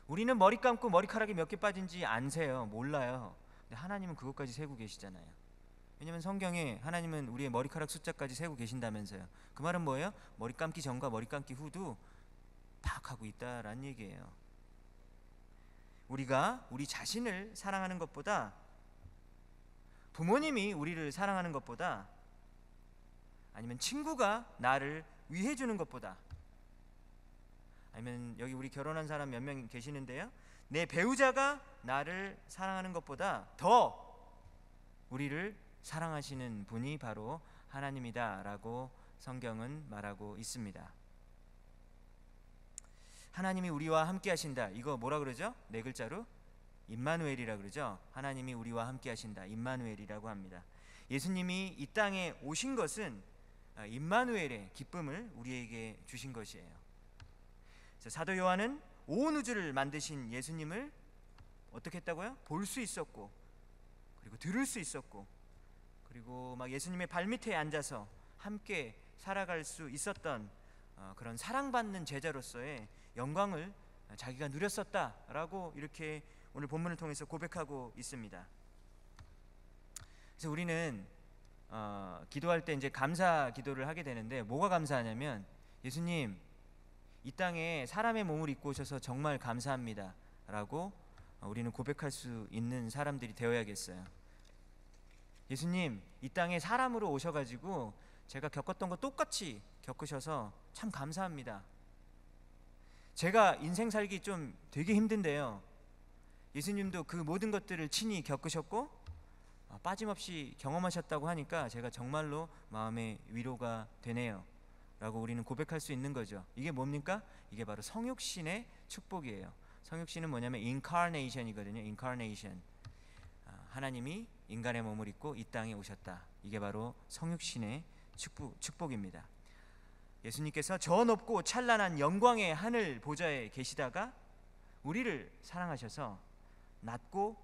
우리는 머리 감고 머리카락이 몇 개 빠진지 안 세요. 몰라요. 근데 하나님은 그것까지 세고 계시잖아요. 왜냐하면 성경에 하나님은 우리의 머리카락 숫자까지 세고 계신다면서요. 그 말은 뭐예요? 머리 감기 전과 머리 감기 후도 파악하고 있다라는 얘기예요. 우리가 우리 자신을 사랑하는 것보다, 부모님이 우리를 사랑하는 것보다, 아니면 친구가 나를 위해주는 것보다, 아니면 여기 우리 결혼한 사람 몇 명 계시는데요, 내 배우자가 나를 사랑하는 것보다 더 우리를 사랑하시는 분이 바로 하나님이다라고 성경은 말하고 있습니다. 하나님이 우리와 함께 하신다. 이거 뭐라 그러죠? 네 글자로 임마누엘이라 그러죠. 하나님이 우리와 함께 하신다. 임마누엘이라고 합니다. 예수님이 이 땅에 오신 것은 임마누엘의 기쁨을 우리에게 주신 것이에요. 사도 요한은 온 우주를 만드신 예수님을 어떻게 했다고요? 볼 수 있었고, 그리고 들을 수 있었고, 그리고 막 예수님의 발밑에 앉아서 함께 살아갈 수 있었던 그런 사랑받는 제자로서의 영광을 자기가 누렸었다라고 이렇게 오늘 본문을 통해서 고백하고 있습니다. 그래서 우리는 기도할 때 이제 감사 기도를 하게 되는데, 뭐가 감사하냐면, 예수님, 이 땅에 사람의 몸을 입고 오셔서 정말 감사합니다 라고 우리는 고백할 수 있는 사람들이 되어야겠어요. 예수님, 이 땅에 사람으로 오셔가지고 제가 겪었던 거 똑같이 겪으셔서 참 감사합니다. 제가 인생 살기 좀 되게 힘든데요, 예수님도 그 모든 것들을 친히 겪으셨고 빠짐없이 경험하셨다고 하니까 제가 정말로 마음의 위로가 되네요 라고 우리는 고백할 수 있는 거죠. 이게 뭡니까? 이게 바로 성육신의 축복이에요. 성육신은 뭐냐면 incarnation이거든요. incarnation. 하나님이 인간의 몸을 입고 이 땅에 오셨다. 이게 바로 성육신의 축복입니다. 예수님께서 저 높고 찬란한 영광의 하늘 보좌에 계시다가 우리를 사랑하셔서 낮고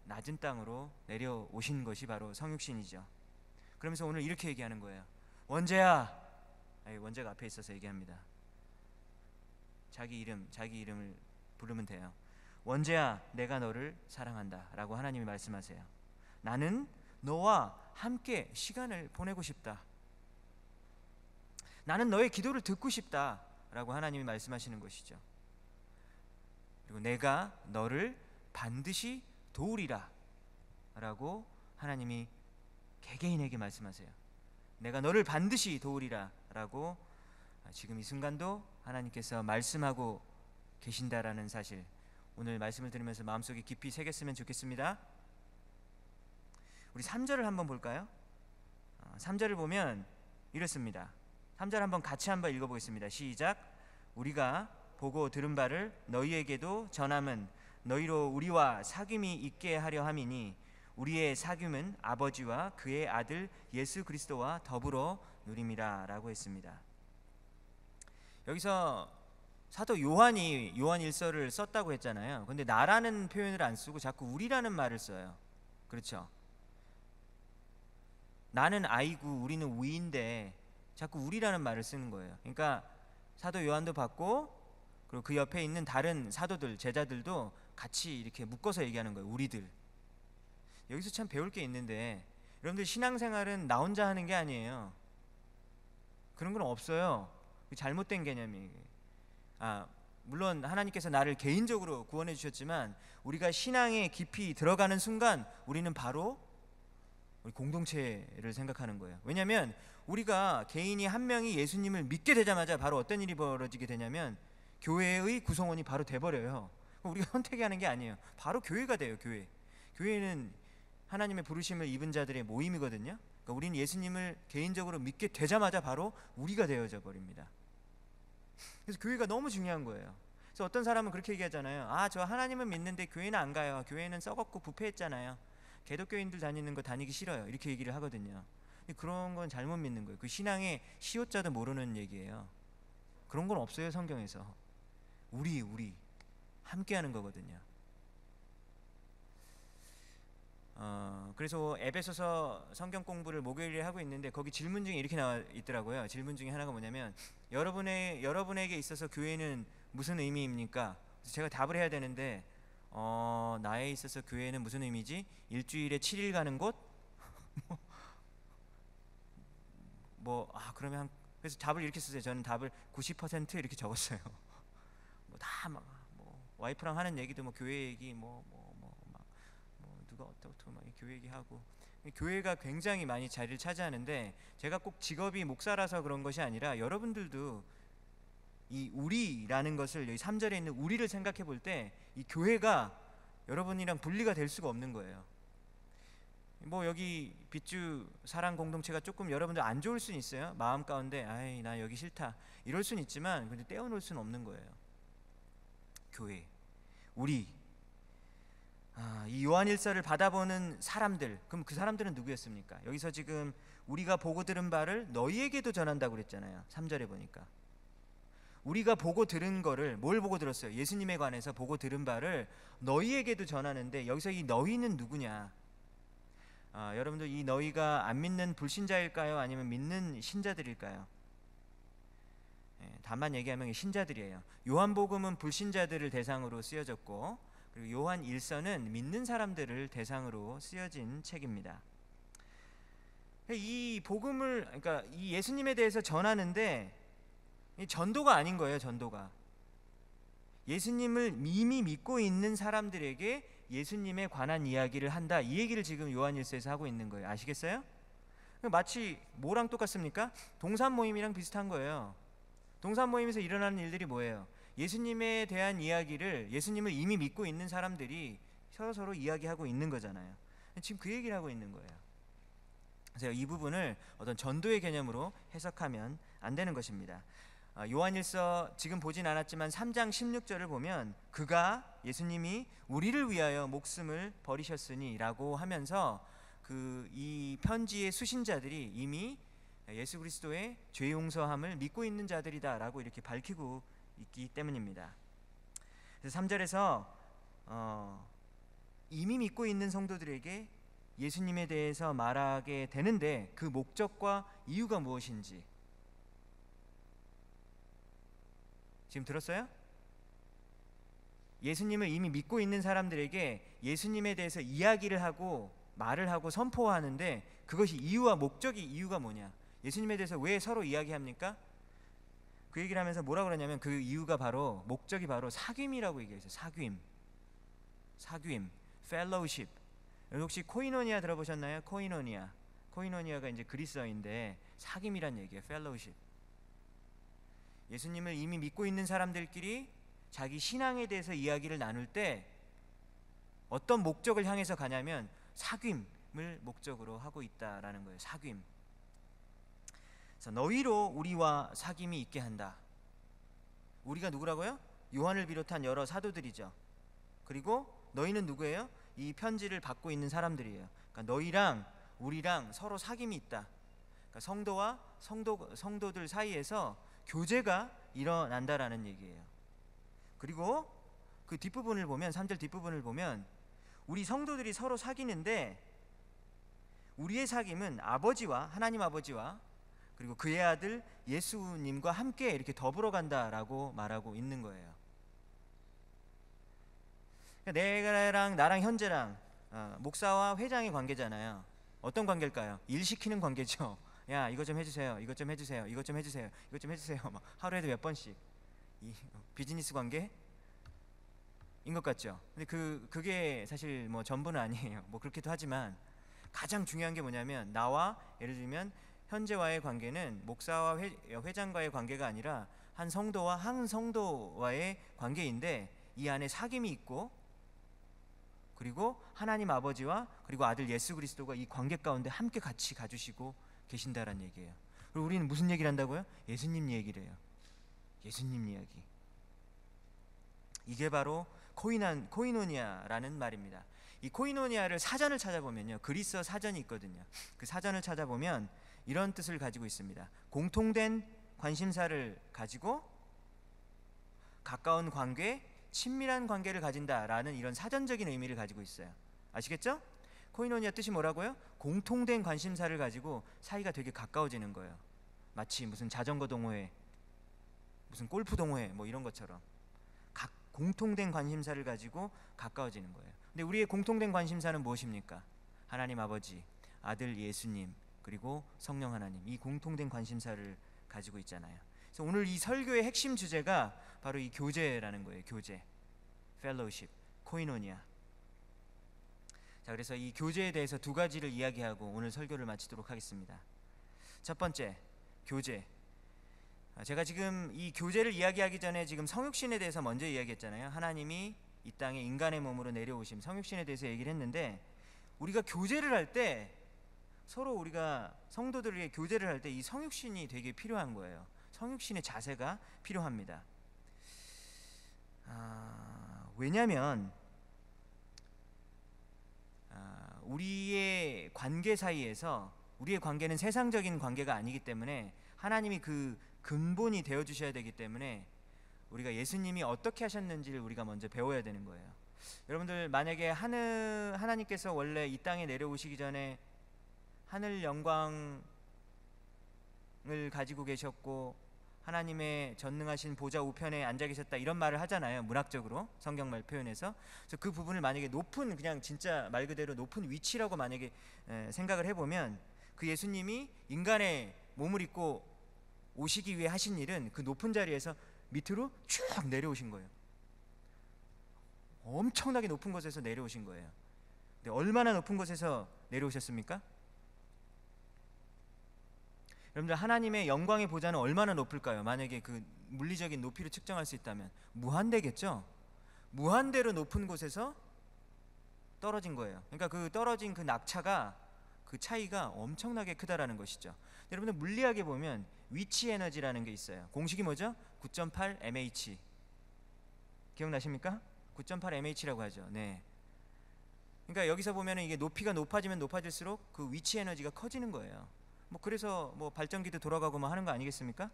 낮은 땅으로 내려오신 것이 바로 성육신이죠. 그러면서 오늘 이렇게 얘기하는 거예요. 원재야, 원재가 앞에 있어서 얘기합니다. 자기 이름을 부르면 돼요. 원재야, 내가 너를 사랑한다 라고 하나님이 말씀하세요. 나는 너와 함께 시간을 보내고 싶다. 나는 너의 기도를 듣고 싶다 라고 하나님이 말씀하시는 것이죠. 그리고 내가 너를 반드시 도우리라 라고 하나님이 개개인에게 말씀하세요. 내가 너를 반드시 도우리라 라고 지금 이 순간도 하나님께서 말씀하고 계신다라는 사실, 오늘 말씀을 들으면서 마음속에 깊이 새겼으면 좋겠습니다. 우리 3절을 한번 볼까요? 3절을 보면 이렇습니다. 3절 한번 같이 한번 읽어보겠습니다. 시작. 우리가 보고 들은 바를 너희에게도 전함은 너희로 우리와 사귐이 있게 하려 함이니 우리의 사귐은 아버지와 그의 아들 예수 그리스도와 더불어 누림이라 라고 했습니다. 여기서 사도 요한이 요한 1서를 썼다고 했잖아요. 근데 나라는 표현을 안 쓰고 자꾸 우리라는 말을 써요. 그렇죠? 나는 아이고 우리는 우인데 자꾸 우리라는 말을 쓰는 거예요. 그러니까 사도 요한도 받고, 그리고 그 옆에 있는 다른 사도들, 제자들도 같이 이렇게 묶어서 얘기하는 거예요. 우리들. 여기서 참 배울 게 있는데, 여러분들 신앙생활은 나 혼자 하는 게 아니에요. 그런 건 없어요. 잘못된 개념이에요. 물론 하나님께서 나를 개인적으로 구원해 주셨지만 우리가 신앙에 깊이 들어가는 순간 우리는 바로 우리 공동체를 생각하는 거예요. 왜냐하면 우리가 개인이 한 명이 예수님을 믿게 되자마자 바로 어떤 일이 벌어지게 되냐면 교회의 구성원이 바로 돼버려요. 우리가 선택하는 게 아니에요. 바로 교회가 돼요. 교회는 하나님의 부르심을 입은 자들의 모임이거든요. 그러니까 우리는 예수님을 개인적으로 믿게 되자마자 바로 우리가 되어져 버립니다. 그래서 교회가 너무 중요한 거예요. 그래서 어떤 사람은 그렇게 얘기하잖아요. 저 하나님은 믿는데 교회는 안 가요. 교회는 썩었고 부패했잖아요. 개독교인들 다니는 거 다니기 싫어요. 이렇게 얘기를 하거든요. 근데 그런 건 잘못 믿는 거예요. 그 신앙의 시옷자도 모르는 얘기예요. 그런 건 없어요. 성경에서. 우리 함께 하는 거거든요. 그래서 에베소서 성경 공부를 목요일에 하고 있는데 거기 질문 중에 이렇게 나와 있더라고요. 질문 중에 하나가 뭐냐면 여러분에게 있어서 교회는 무슨 의미입니까? 그래서 제가 답을 해야 되는데 나에 있어서 교회는 무슨 의미지? 일주일에 7일 가는 곳? 그러면 그래서 답을 이렇게 썼어요. 저는 답을 90% 이렇게 적었어요. 와이프랑 하는 얘기도 교회 얘기 누가 어떻고 막 교회 얘기하고, 교회가 굉장히 많이 자리를 차지하는데 제가 꼭 직업이 목사라서 그런 것이 아니라 여러분들도 이 우리라는 것을 여기 3절에 있는 우리를 생각해 볼 때 이 교회가 여러분이랑 분리가 될 수가 없는 거예요. 여기 빛주 사랑 공동체가 조금 여러분들 안 좋을 수는 있어요. 마음 가운데 나 여기 싫다 이럴 수는 있지만 근데 떼어놓을 수는 없는 거예요. 교회, 우리. 이 요한일서를 받아보는 사람들, 그럼 그 사람들은 누구였습니까? 여기서 지금 우리가 보고 들은 바를 너희에게도 전한다고 그랬잖아요. 3절에 보니까 우리가 보고 들은 거를 뭘 보고 들었어요? 예수님에 관해서 보고 들은 바를 너희에게도 전하는데 여기서 이 너희는 누구냐? 여러분들 이 너희가 안 믿는 불신자일까요? 아니면 믿는 신자들일까요? 다만 얘기하면 신자들이에요. 요한복음은 불신자들을 대상으로 쓰여졌고 그리고 요한 1서는 믿는 사람들을 대상으로 쓰여진 책입니다. 이 복음을 그러니까 이 예수님에 대해서 전하는데 이 전도가 아닌 거예요. 전도가 예수님을 이미 믿고 있는 사람들에게 예수님에 관한 이야기를 한다. 이 얘기를 지금 요한 1서에서 하고 있는 거예요. 아시겠어요? 마치 뭐랑 똑같습니까? 동산 모임이랑 비슷한 거예요. 동산 모임에서 일어나는 일들이 뭐예요? 예수님에 대한 이야기를 예수님을 이미 믿고 있는 사람들이 서로 이야기하고 있는 거잖아요. 지금 그 얘기를 하고 있는 거예요. 그래서 이 부분을 어떤 전도의 개념으로 해석하면 안 되는 것입니다. 요한일서 지금 보진 않았지만 3장 16절을 보면 그가 예수님이 우리를 위하여 목숨을 버리셨으니 라고 하면서 이 편지의 수신자들이 이미 예수 그리스도의 죄 용서함을 믿고 있는 자들이다 라고 이렇게 밝히고 있기 때문입니다. 그래서 3절에서 이미 믿고 있는 성도들에게 예수님에 대해서 말하게 되는데 그 목적과 이유가 무엇인지 지금 들었어요? 예수님을 이미 믿고 있는 사람들에게 예수님에 대해서 이야기를 하고 말을 하고 선포하는데 그것이 이유와 목적이 이유가 뭐냐? 예수님에 대해서 왜 서로 이야기합니까? 그 얘기를 하면서 뭐라고 그러냐면 그 이유가 바로 목적이 바로 사귐이라고 얘기했어요. 사귐, fellowship. 혹시 코이노니아 들어보셨나요? 코이노니아가 이제 그리스어인데 사귐이란 얘기예요. fellowship. 예수님을 이미 믿고 있는 사람들끼리 자기 신앙에 대해서 이야기를 나눌 때 어떤 목적을 향해서 가냐면 사귐을 목적으로 하고 있다라는 거예요. 사귐. 그래서 너희로 우리와 사귐이 있게 한다. 우리가 누구라고요? 요한을 비롯한 여러 사도들이죠. 그리고 너희는 누구예요? 이 편지를 받고 있는 사람들이에요. 그러니까 너희랑 우리랑 서로 사귐이 있다. 그러니까 성도와 성도들 사이에서 교제가 일어난다라는 얘기예요. 그리고 그 뒷부분을 보면 3절 뒷부분을 보면 우리 성도들이 서로 사귀는데 우리의 사귐은 하나님 아버지와 그리고 그의 아들 예수님과 함께 이렇게 더불어 간다라고 말하고 있는 거예요. 내가랑 나랑 현재랑 목사와 회장의 관계잖아요. 어떤 관계일까요? 일 시키는 관계죠. 야 이거 좀 해주세요. 이것 좀 해주세요. 이것 좀 해주세요. 이것 좀 해주세요. 막 하루에도 몇 번씩 이 비즈니스 관계인 것 같죠. 근데 그게 사실 뭐 전부는 아니에요. 뭐 그렇기도 하지만 가장 중요한 게 뭐냐면 나와 예를 들면 현재와의 관계는 목사와 회장과의 관계가 아니라 한 성도와 한 성도와의 관계인데 이 안에 사귐이 있고 그리고 하나님 아버지와 그리고 아들 예수 그리스도가 이 관계 가운데 함께 같이 가주시고 계신다라는 얘기예요. 그리고 우리는 무슨 얘기를 한다고요? 예수님 얘기를 해요. 예수님 이야기. 이게 바로 코이노니아라는 말입니다. 이 코이노니아를 사전을 찾아보면요, 그리스어 사전이 있거든요. 그 사전을 찾아보면 이런 뜻을 가지고 있습니다. 공통된 관심사를 가지고 가까운 관계, 친밀한 관계를 가진다라는 이런 사전적인 의미를 가지고 있어요. 아시겠죠? 코이노니아 뜻이 뭐라고요? 공통된 관심사를 가지고 사이가 되게 가까워지는 거예요. 마치 무슨 자전거 동호회, 무슨 골프 동호회 뭐 이런 것처럼 공통된 관심사를 가지고 가까워지는 거예요. 근데 우리의 공통된 관심사는 무엇입니까? 하나님 아버지, 아들 예수님, 그리고 성령 하나님, 이 공통된 관심사를 가지고 있잖아요. 그래서 오늘 이 설교의 핵심 주제가 바로 이 교제라는 거예요. 교제, fellowship, 코이노니아. 자, 그래서 이 교제에 대해서 두 가지를 이야기하고 오늘 설교를 마치도록 하겠습니다. 첫 번째, 교제. 제가 지금 이 교제를 이야기하기 전에 지금 성육신에 대해서 먼저 이야기했잖아요. 하나님이 이 땅에 인간의 몸으로 내려오심, 성육신에 대해서 얘기를 했는데 우리가 교제를 할 때 서로 우리가 성도들에게 교제를 할 때 이 성육신이 되게 필요한 거예요. 성육신의 자세가 필요합니다. 왜냐하면 우리의 관계 사이에서 우리의 관계는 세상적인 관계가 아니기 때문에 하나님이 그 근본이 되어 주셔야 되기 때문에 우리가 예수님이 어떻게 하셨는지를 우리가 먼저 배워야 되는 거예요. 여러분들 만약에 하나님께서 원래 이 땅에 내려오시기 전에 하늘 영광을 가지고 계셨고 하나님의 전능하신 보좌 우편에 앉아 계셨다 이런 말을 하잖아요. 문학적으로 성경말 표현해서. 그래서 그 부분을 만약에 높은 그냥 진짜 말 그대로 높은 위치라고 만약에 생각을 해보면 그 예수님이 인간의 몸을 입고 오시기 위해 하신 일은 그 높은 자리에서 밑으로 쭉 내려오신 거예요. 엄청나게 높은 곳에서 내려오신 거예요. 근데 얼마나 높은 곳에서 내려오셨습니까? 여러분들 하나님의 영광의 보좌는 얼마나 높을까요? 만약에 그 물리적인 높이로 측정할 수 있다면 무한대겠죠? 무한대로 높은 곳에서 떨어진 거예요. 그러니까 그 떨어진 그 낙차가 그 차이가 엄청나게 크다라는 것이죠. 여러분들 물리학에 보면 위치 에너지라는 게 있어요. 공식이 뭐죠? 9.8 mH. 기억나십니까? 9.8 mH라고 하죠. 네. 그러니까 여기서 보면은 이게 높이가 높아지면 높아질수록 그 위치 에너지가 커지는 거예요. 뭐 그래서 뭐 발전기도 돌아가고 뭐 하는 거 아니겠습니까?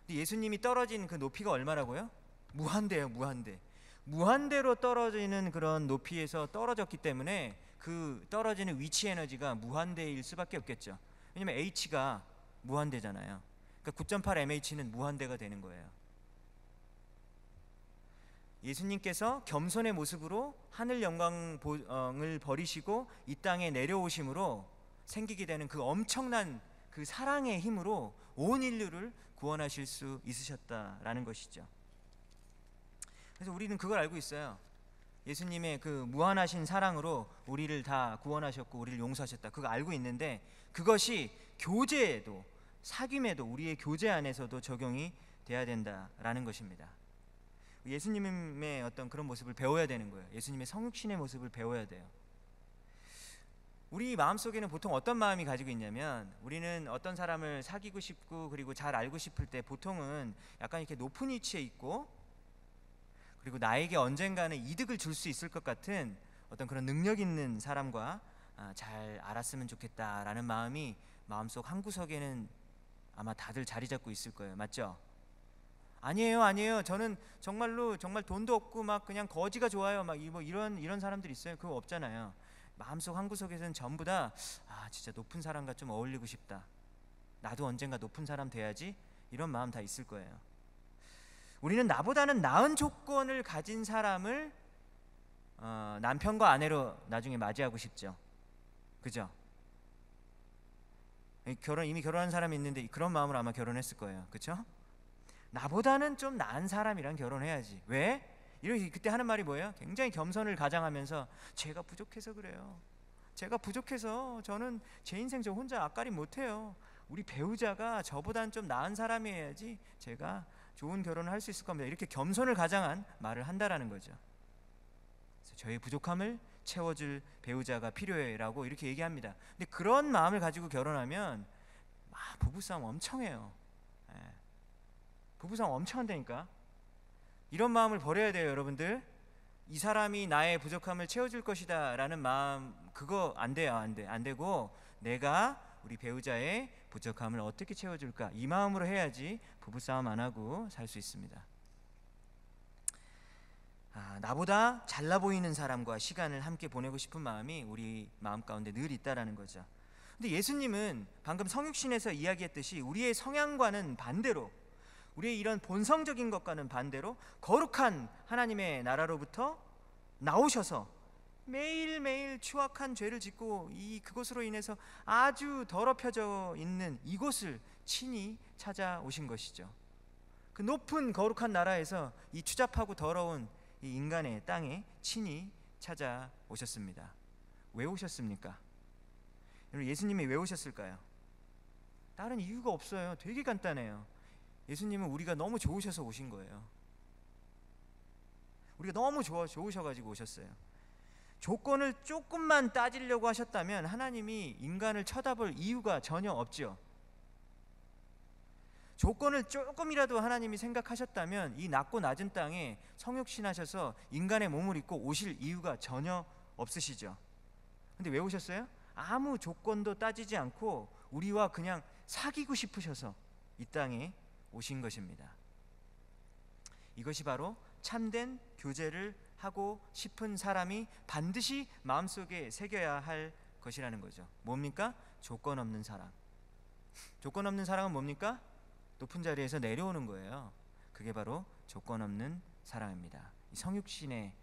근데 예수님이 떨어진 그 높이가 얼마라고요? 무한대예요, 무한대. 무한대로 떨어지는 그런 높이에서 떨어졌기 때문에 그 떨어지는 위치 에너지가 무한대일 수밖에 없겠죠. 왜냐면 H가 무한대잖아요. 그러니까 9.8 mH는 무한대가 되는 거예요. 예수님께서 겸손의 모습으로 하늘 영광을 버리시고 이 땅에 내려오심으로 생기게 되는 그 엄청난 그 사랑의 힘으로 온 인류를 구원하실 수 있으셨다라는 것이죠. 그래서 우리는 그걸 알고 있어요. 예수님의 그 무한하신 사랑으로 우리를 다 구원하셨고 우리를 용서하셨다. 그거 알고 있는데 그것이 교제에도 사귐에도 우리의 교제 안에서도 적용이 돼야 된다라는 것입니다. 예수님의 어떤 그런 모습을 배워야 되는 거예요. 예수님의 성육신의 모습을 배워야 돼요. 우리 마음속에는 보통 어떤 마음이 가지고 있냐면 우리는 어떤 사람을 사귀고 싶고 그리고 잘 알고 싶을 때 보통은 약간 이렇게 높은 위치에 있고 그리고 나에게 언젠가는 이득을 줄 수 있을 것 같은 어떤 그런 능력 있는 사람과 잘 알았으면 좋겠다라는 마음이 마음속 한구석에는 아마 다들 자리 잡고 있을 거예요. 맞죠? 아니에요. 저는 정말로 정말 돈도 없고 막 그냥 거지가 좋아요. 막 뭐 이런 사람들 있어요. 그거 없잖아요. 마음속 한구석에서는 전부 다 진짜 높은 사람과 좀 어울리고 싶다. 나도 언젠가 높은 사람 돼야지. 이런 마음 다 있을 거예요. 우리는 나보다는 나은 조건을 가진 사람을 남편과 아내로 나중에 맞이하고 싶죠. 그죠? 이미 결혼한 사람이 있는데 그런 마음으로 아마 결혼했을 거예요. 그렇죠? 나보다는 좀 나은 사람이랑 결혼해야지. 왜? 그때 하는 말이 뭐예요? 굉장히 겸손을 가장하면서 제가 부족해서 그래요. 제가 부족해서 저는 제 인생 저 혼자 앞가림 못해요. 우리 배우자가 저보다는 좀 나은 사람이어야지 제가 좋은 결혼을 할 수 있을 겁니다. 이렇게 겸손을 가장한 말을 한다라는 거죠. 그래서 저의 부족함을 채워줄 배우자가 필요해라고 이렇게 얘기합니다. 근데 그런 마음을 가지고 결혼하면 부부싸움 엄청 해요. 부부싸움 엄청 한다니까. 이런 마음을 버려야 돼요, 여러분들. 이 사람이 나의 부족함을 채워줄 것이다 라는 마음, 그거 안 돼요. 안 되고 내가 우리 배우자의 부족함을 어떻게 채워줄까, 이 마음으로 해야지 부부싸움 안 하고 살 수 있습니다. 나보다 잘나 보이는 사람과 시간을 함께 보내고 싶은 마음이 우리 마음 가운데 늘 있다라는 거죠. 근데 예수님은 방금 성육신에서 이야기했듯이 우리의 성향과는 반대로, 우리의 이런 본성적인 것과는 반대로 거룩한 하나님의 나라로부터 나오셔서 매일매일 추악한 죄를 짓고 그것으로 인해서 아주 더럽혀져 있는 이곳을 친히 찾아오신 것이죠. 그 높은 거룩한 나라에서 이 추잡하고 더러운 이 인간의 땅에 친히 찾아오셨습니다. 왜 오셨습니까? 여러분, 예수님이 왜 오셨을까요? 다른 이유가 없어요. 되게 간단해요. 예수님은 우리가 너무 좋으셔서 오신 거예요. 우리가 너무 좋으셔가지고 오셨어요. 조건을 조금만 따지려고 하셨다면 하나님이 인간을 쳐다볼 이유가 전혀 없죠. 조건을 조금이라도 하나님이 생각하셨다면 이 낮고 낮은 땅에 성육신하셔서 인간의 몸을 입고 오실 이유가 전혀 없으시죠. 근데 왜 오셨어요? 아무 조건도 따지지 않고 우리와 그냥 사귀고 싶으셔서 이 땅에 오신 것입니다. 이것이 바로 참된 교제를 하고 싶은 사람이 반드시 마음속에 새겨야 할 것이라는 거죠. 뭡니까? 조건 없는 사랑. 조건 없는 사랑은 뭡니까? 높은 자리에서 내려오는 거예요. 그게 바로 조건 없는 사랑입니다. 이 성육신의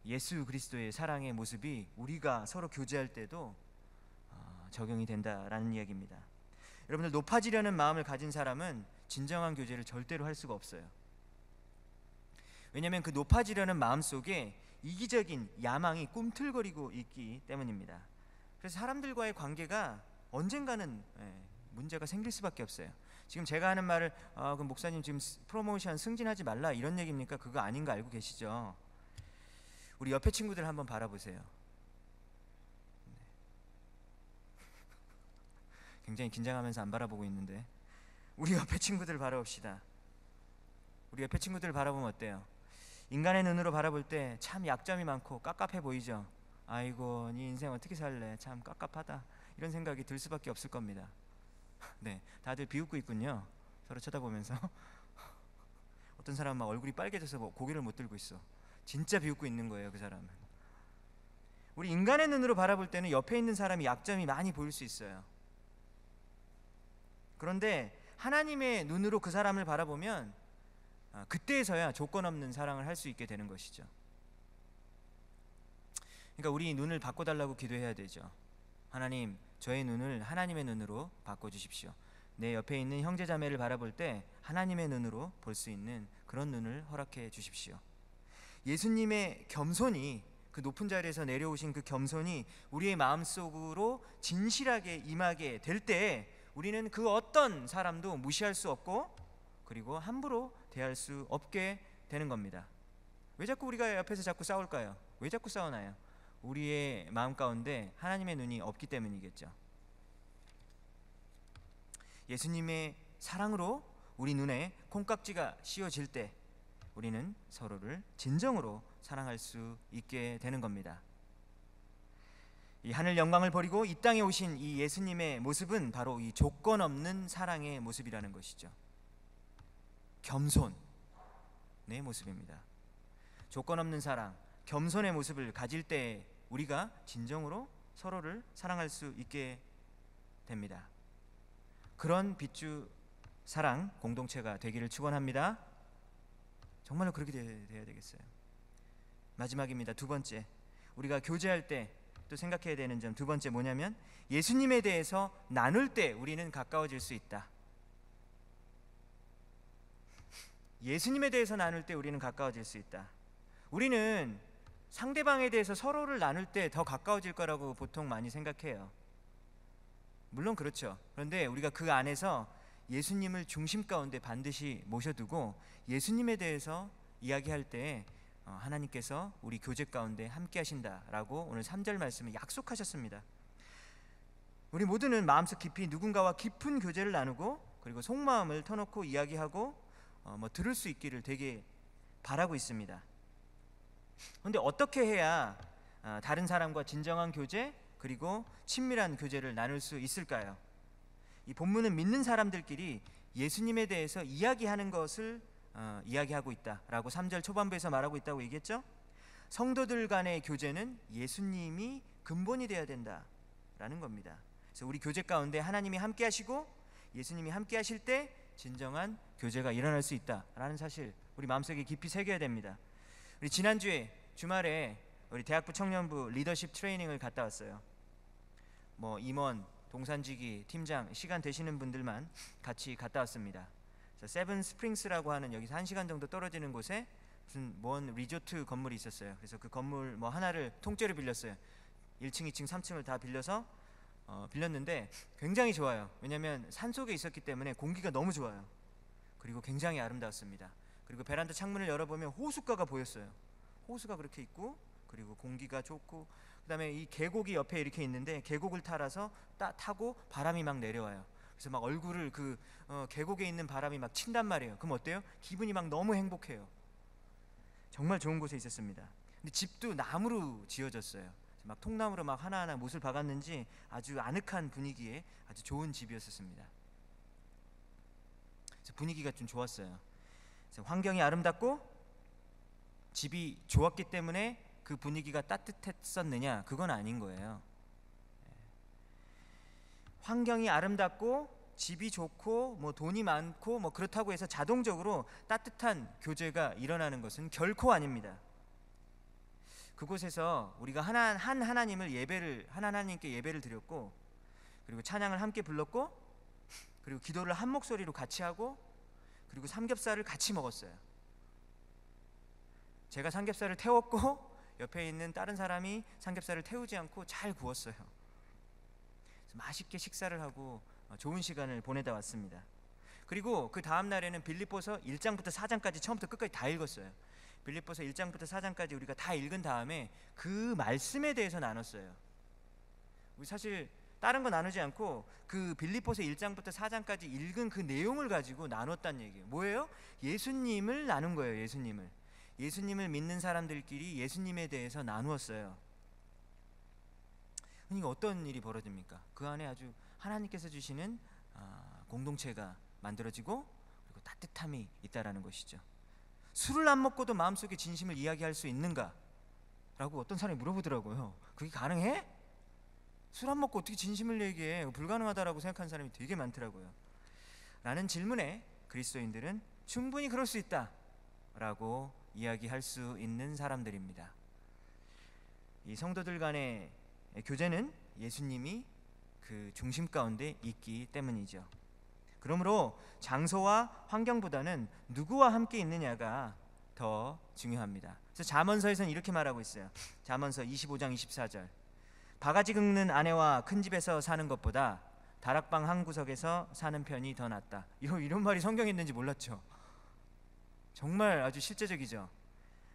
예수 그리스도의 사랑의 모습이 우리가 서로 교제할 때도 적용이 된다라는 이야기입니다. 여러분들, 높아지려는 마음을 가진 사람은 진정한 교제를 절대로 할 수가 없어요. 왜냐하면 그 높아지려는 마음 속에 이기적인 야망이 꿈틀거리고 있기 때문입니다. 그래서 사람들과의 관계가 언젠가는 문제가 생길 수밖에 없어요. 지금 제가 하는 말을 그럼 목사님 지금 프로모션 승진하지 말라 이런 얘기입니까? 그거 아닌 거 알고 계시죠? 우리 옆에 친구들 한번 바라보세요. 굉장히 긴장하면서 안 바라보고 있는데 우리 옆에 친구들 바라봅시다. 우리 옆에 친구들 바라보면 어때요? 인간의 눈으로 바라볼 때 참 약점이 많고 깝깝해 보이죠? 아이고, 네 인생 어떻게 살래? 참 깝깝하다. 이런 생각이 들 수밖에 없을 겁니다. 네, 다들 비웃고 있군요. 서로 쳐다보면서. 어떤 사람은 막 얼굴이 빨개져서 고개를 못 들고 있어. 진짜 비웃고 있는 거예요, 그 사람은. 우리 인간의 눈으로 바라볼 때는 옆에 있는 사람이 약점이 많이 보일 수 있어요. 그런데 하나님의 눈으로 그 사람을 바라보면 그때에서야 조건 없는 사랑을 할 수 있게 되는 것이죠. 그러니까 우리 눈을 바꿔달라고 기도해야 되죠. 하나님, 저의 눈을 하나님의 눈으로 바꿔주십시오. 내 옆에 있는 형제자매를 바라볼 때 하나님의 눈으로 볼 수 있는 그런 눈을 허락해 주십시오. 예수님의 겸손이, 그 높은 자리에서 내려오신 그 겸손이 우리의 마음속으로 진실하게 임하게 될 때 우리는 그 어떤 사람도 무시할 수 없고 그리고 함부로 대할 수 없게 되는 겁니다. 왜 자꾸 우리가 옆에서 자꾸 싸울까요? 왜 자꾸 싸우나요? 우리의 마음 가운데 하나님의 눈이 없기 때문이겠죠. 예수님의 사랑으로 우리 눈에 콩깍지가 씌워질 때 우리는 서로를 진정으로 사랑할 수 있게 되는 겁니다. 이 하늘 영광을 버리고 이 땅에 오신 이 예수님의 모습은 바로 이 조건 없는 사랑의 모습이라는 것이죠. 겸손의 모습입니다. 조건 없는 사랑, 겸손의 모습을 가질 때 우리가 진정으로 서로를 사랑할 수 있게 됩니다. 그런 빛주 사랑 공동체가 되기를 축원합니다. 정말로 그렇게 돼야 되겠어요. 마지막입니다. 두 번째, 우리가 교제할 때 또 생각해야 되는 점 두 번째 뭐냐면 예수님에 대해서 나눌 때 우리는 가까워질 수 있다. 예수님에 대해서 나눌 때 우리는 가까워질 수 있다. 우리는 상대방에 대해서 서로를 나눌 때 더 가까워질 거라고 보통 많이 생각해요. 물론 그렇죠. 그런데 우리가 그 안에서 예수님을 중심 가운데 반드시 모셔두고 예수님에 대해서 이야기할 때 하나님께서 우리 교제 가운데 함께 하신다라고 오늘 3절 말씀을 약속하셨습니다. 우리 모두는 마음속 깊이 누군가와 깊은 교제를 나누고 그리고 속마음을 터놓고 이야기하고 들을 수 있기를 되게 바라고 있습니다. 그런데 어떻게 해야 다른 사람과 진정한 교제 그리고 친밀한 교제를 나눌 수 있을까요? 이 본문은 믿는 사람들끼리 예수님에 대해서 이야기하는 것을 이야기하고 있다라고 3절 초반부에서 말하고 있다고 얘기했죠. 성도들 간의 교제는 예수님이 근본이 되어야 된다라는 겁니다. 그래서 우리 교제 가운데 하나님이 함께 하시고 예수님이 함께 하실 때 진정한 교제가 일어날 수 있다라는 사실 우리 마음속에 깊이 새겨야 됩니다. 우리 지난주에 주말에 우리 대학부 청년부 리더십 트레이닝을 갔다 왔어요. 임원, 동산지기, 팀장 시간 되시는 분들만 같이 갔다 왔습니다. 세븐 스프링스라고 하는 여기서 1시간 정도 떨어지는 곳에 무슨 먼 리조트 건물이 있었어요. 그래서 그 건물 하나를 통째로 빌렸어요. 1층, 2층, 3층을 다 빌려서 빌렸는데 굉장히 좋아요. 왜냐하면 산속에 있었기 때문에 공기가 너무 좋아요. 그리고 굉장히 아름다웠습니다. 그리고 베란다 창문을 열어보면 호숫가가 보였어요. 호수가 그렇게 있고 그리고 공기가 좋고 그다음에 이 계곡이 옆에 이렇게 있는데 계곡을 타고 바람이 막 내려와요. 그래서 막 얼굴을 그 계곡에 있는 바람이 막 친단 말이에요. 그럼 어때요? 기분이 막 너무 행복해요. 정말 좋은 곳에 있었습니다. 근데 집도 나무로 지어졌어요. 막 통나무로 막 하나하나 못을 박았는지 아주 아늑한 분위기에 아주 좋은 집이었습니다. 그래서 분위기가 좀 좋았어요. 그래서 환경이 아름답고 집이 좋았기 때문에 그 분위기가 따뜻했었느냐? 그건 아닌 거예요. 환경이 아름답고 집이 좋고 뭐 돈이 많고 뭐 그렇다고 해서 자동적으로 따뜻한 교제가 일어나는 것은 결코 아닙니다. 그곳에서 우리가 하나님께 예배를 드렸고, 그리고 찬양을 함께 불렀고, 그리고 기도를 한 목소리로 같이 하고, 그리고 삼겹살을 같이 먹었어요. 제가 삼겹살을 태웠고 옆에 있는 다른 사람이 삼겹살을 태우지 않고 잘 구웠어요. 그래서 맛있게 식사를 하고 좋은 시간을 보내다 왔습니다. 그리고 그 다음 날에는 빌립보서 1장부터 4장까지 처음부터 끝까지 다 읽었어요. 빌립보서 1장부터 4장까지 우리가 다 읽은 다음에 그 말씀에 대해서 나눴어요. 우리 사실 다른 거 나누지 않고 그 빌립보서 1장부터 4장까지 읽은 그 내용을 가지고 나눴다는 얘기예요. 뭐예요? 예수님을 나눈 거예요. 예수님을 믿는 사람들끼리 예수님에 대해서 나누었어요. 그러니까 어떤 일이 벌어집니까? 그 안에 아주 하나님께서 주시는 공동체가 만들어지고, 그리고 따뜻함이 있다라는 것이죠. 술을 안 먹고도 마음속에 진심을 이야기할 수 있는가? 라고 어떤 사람이 물어보더라고요. 그게 가능해? 술 안 먹고 어떻게 진심을 얘기해? 불가능하다라고 생각하는 사람이 되게 많더라고요. 라는 질문에 그리스도인들은 충분히 그럴 수 있다 라고 이야기할 수 있는 사람들입니다. 이 성도들 간의 교제는 예수님이 그 중심 가운데 있기 때문이죠. 그러므로 장소와 환경보다는 누구와 함께 있느냐가 더 중요합니다. 그래서 잠언서에서는 이렇게 말하고 있어요. 잠언서 25장 24절. 바가지 긁는 아내와 큰 집에서 사는 것보다 다락방 한 구석에서 사는 편이 더 낫다. 이런 말이 성경에 있는지 몰랐죠. 정말 아주 실제적이죠.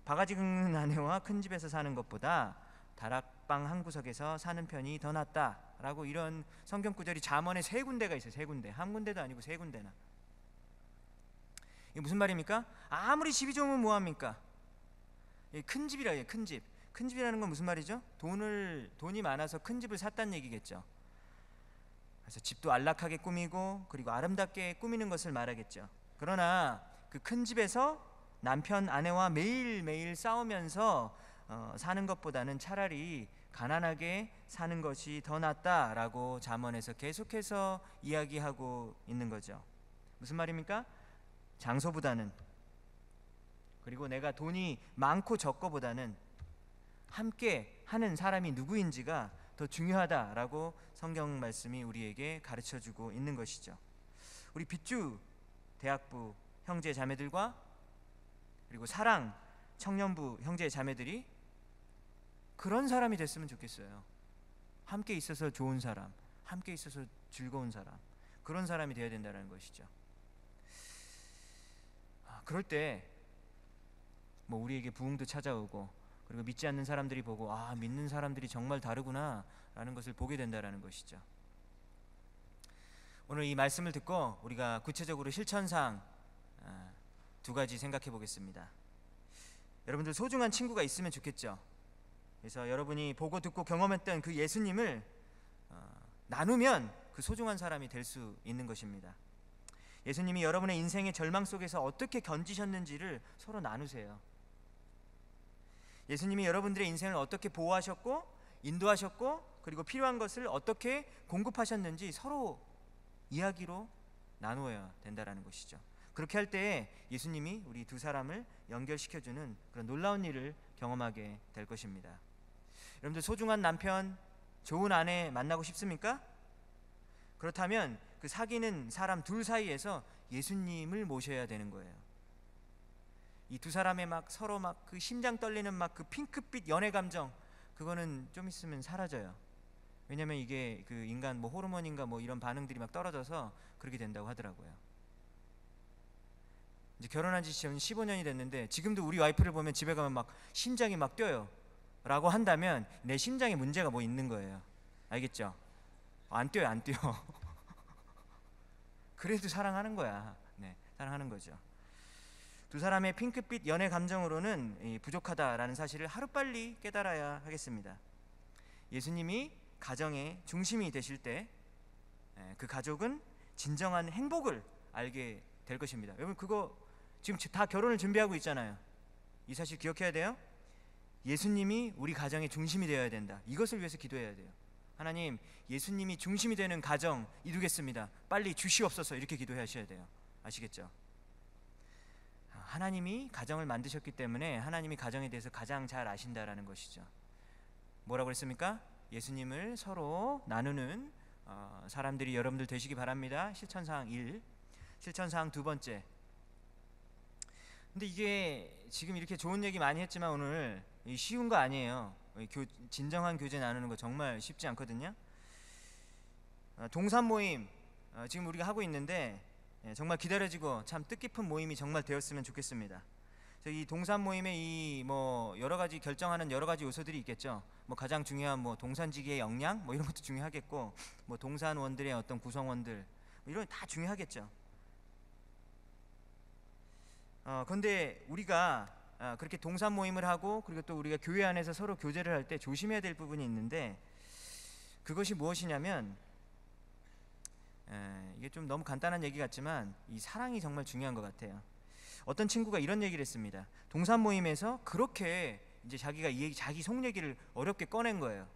바가지 긁는 아내와 큰 집에서 사는 것보다 다락방 한 구석에서 사는 편이 더 낫다라고 이런 성경 구절이 잠언에 3군데가 있어요. 3군데. 한 군데도 아니고 3군데나. 이게 무슨 말입니까? 아무리 집이 좋으면 뭐합니까? 큰 집이라 해요. 큰 집. 큰 집이라는 건 무슨 말이죠? 돈이 많아서 큰 집을 샀다는 얘기겠죠. 그래서 집도 안락하게 꾸미고 그리고 아름답게 꾸미는 것을 말하겠죠. 그러나 그 큰 집에서 남편 아내와 매일매일 싸우면서 사는 것보다는 차라리 가난하게 사는 것이 더 낫다라고 잠언에서 계속해서 이야기하고 있는 거죠. 무슨 말입니까? 장소보다는, 그리고 내가 돈이 많고 적고보다는 함께 하는 사람이 누구인지가 더 중요하다라고 성경 말씀이 우리에게 가르쳐주고 있는 것이죠. 우리 빗주 대학부 형제 자매들과 그리고 사랑 청년부 형제 자매들이 그런 사람이 됐으면 좋겠어요. 함께 있어서 좋은 사람, 함께 있어서 즐거운 사람, 그런 사람이 되어야 된다는 것이죠. 그럴 때 뭐 우리에게 부흥도 찾아오고, 그리고 믿지 않는 사람들이 보고 믿는 사람들이 정말 다르구나 라는 것을 보게 된다는 것이죠. 오늘 이 말씀을 듣고 우리가 구체적으로 실천상 2가지 생각해 보겠습니다. 여러분들 소중한 친구가 있으면 좋겠죠. 그래서 여러분이 보고 듣고 경험했던 그 예수님을 나누면 그 소중한 사람이 될 수 있는 것입니다. 예수님이 여러분의 인생의 절망 속에서 어떻게 견디셨는지를 서로 나누세요. 예수님이 여러분들의 인생을 어떻게 보호하셨고 인도하셨고 그리고 필요한 것을 어떻게 공급하셨는지 서로 이야기로 나누어야 된다는 것이죠. 그렇게 할 때 예수님이 우리 두 사람을 연결시켜주는 그런 놀라운 일을 경험하게 될 것입니다. 여러분들 소중한 남편, 좋은 아내 만나고 싶습니까? 그렇다면 그 사귀는 사람 둘 사이에서 예수님을 모셔야 되는 거예요. 이 두 사람의 서로 그 심장 떨리는 그 핑크빛 연애 감정, 그거는 좀 있으면 사라져요. 왜냐면 이게 그 인간 호르몬인가 이런 반응들이 떨어져서 그렇게 된다고 하더라고요. 이제 결혼한 지 15년이 됐는데 지금도 우리 와이프를 보면 집에 가면 심장이 뛰어요 라고 한다면 내 심장에 문제가 있는 거예요. 알겠죠? 안 뛰어요, 안 뛰어. 그래도 사랑하는 거야. 네, 사랑하는 거죠. 두 사람의 핑크빛 연애 감정으로는 부족하다라는 사실을 하루빨리 깨달아야 하겠습니다. 예수님이 가정의 중심이 되실 때 그 가족은 진정한 행복을 알게 될 것입니다. 여러분 그거 지금 다 결혼을 준비하고 있잖아요. 이 사실 기억해야 돼요. 예수님이 우리 가정의 중심이 되어야 된다. 이것을 위해서 기도해야 돼요. 하나님, 예수님이 중심이 되는 가정 이루겠습니다. 빨리 주시옵소서. 이렇게 기도하셔야 돼요. 아시겠죠? 하나님이 가정을 만드셨기 때문에 하나님이 가정에 대해서 가장 잘 아신다라는 것이죠. 뭐라고 그랬습니까? 예수님을 서로 나누는 사람들이 여러분들 되시기 바랍니다. 실천사항 1, 실천사항 두 번째. 근데 이게 지금 이렇게 좋은 얘기 많이 했지만 오늘 쉬운 거 아니에요. 진정한 교제 나누는 거 정말 쉽지 않거든요. 동산 모임 지금 우리가 하고 있는데 정말 기다려지고 참 뜻깊은 모임이 정말 되었으면 좋겠습니다. 이 동산 모임에 이 뭐 여러 가지 결정하는 여러 가지 요소들이 있겠죠. 뭐 가장 중요한 뭐 동산지기의 역량 뭐 이런 것도 중요하겠고, 뭐 동산원들의 어떤 구성원들 뭐 이런 다 중요하겠죠. 그런데 우리가 그렇게 동산 모임을 하고 그리고 또 우리가 교회 안에서 서로 교제를 할 때 조심해야 될 부분이 있는데, 그것이 무엇이냐면 이게 좀 너무 간단한 얘기 같지만 이 사랑이 정말 중요한 것 같아요. 어떤 친구가 이런 얘기를 했습니다. 동산 모임에서 그렇게 이제 자기가 자기 속 얘기를 어렵게 꺼낸 거예요.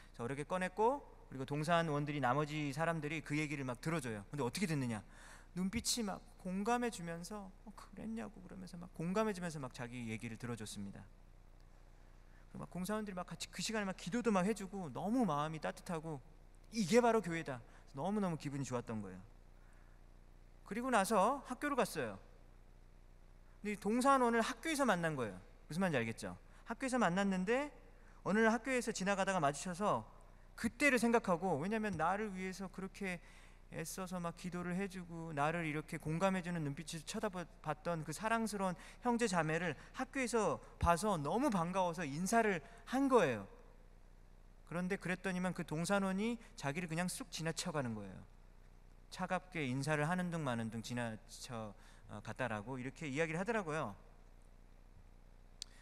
그래서 어렵게 꺼냈고, 그리고 동산원들이 나머지 사람들이 그 얘기를 막 들어줘요. 근데 어떻게 듣느냐? 눈빛이 막 공감해주면서 그랬냐고 그러면서 막 공감해주면서 막 자기 얘기를 들어줬습니다. 막 공사원들이 막 같이 그 시간에 막 기도도 막 해주고 너무 마음이 따뜻하고, 이게 바로 교회다. 너무너무 기분이 좋았던 거예요. 그리고 나서 학교를 갔어요. 근데 동산원을 학교에서 만난 거예요. 무슨 말인지 알겠죠? 학교에서 만났는데 어느 날 학교에서 지나가다가 마주쳐서 그때를 생각하고, 왜냐면 나를 위해서 그렇게 애써서 막 기도를 해주고 나를 이렇게 공감해주는 눈빛을 쳐다봤던 그 사랑스러운 형제 자매를 학교에서 봐서 너무 반가워서 인사를 한 거예요. 그런데 그랬더니만 그 동산원이 자기를 그냥 쑥 지나쳐가는 거예요. 차갑게 인사를 하는 둥 마는 둥 지나쳐 갔다라고 이렇게 이야기를 하더라고요.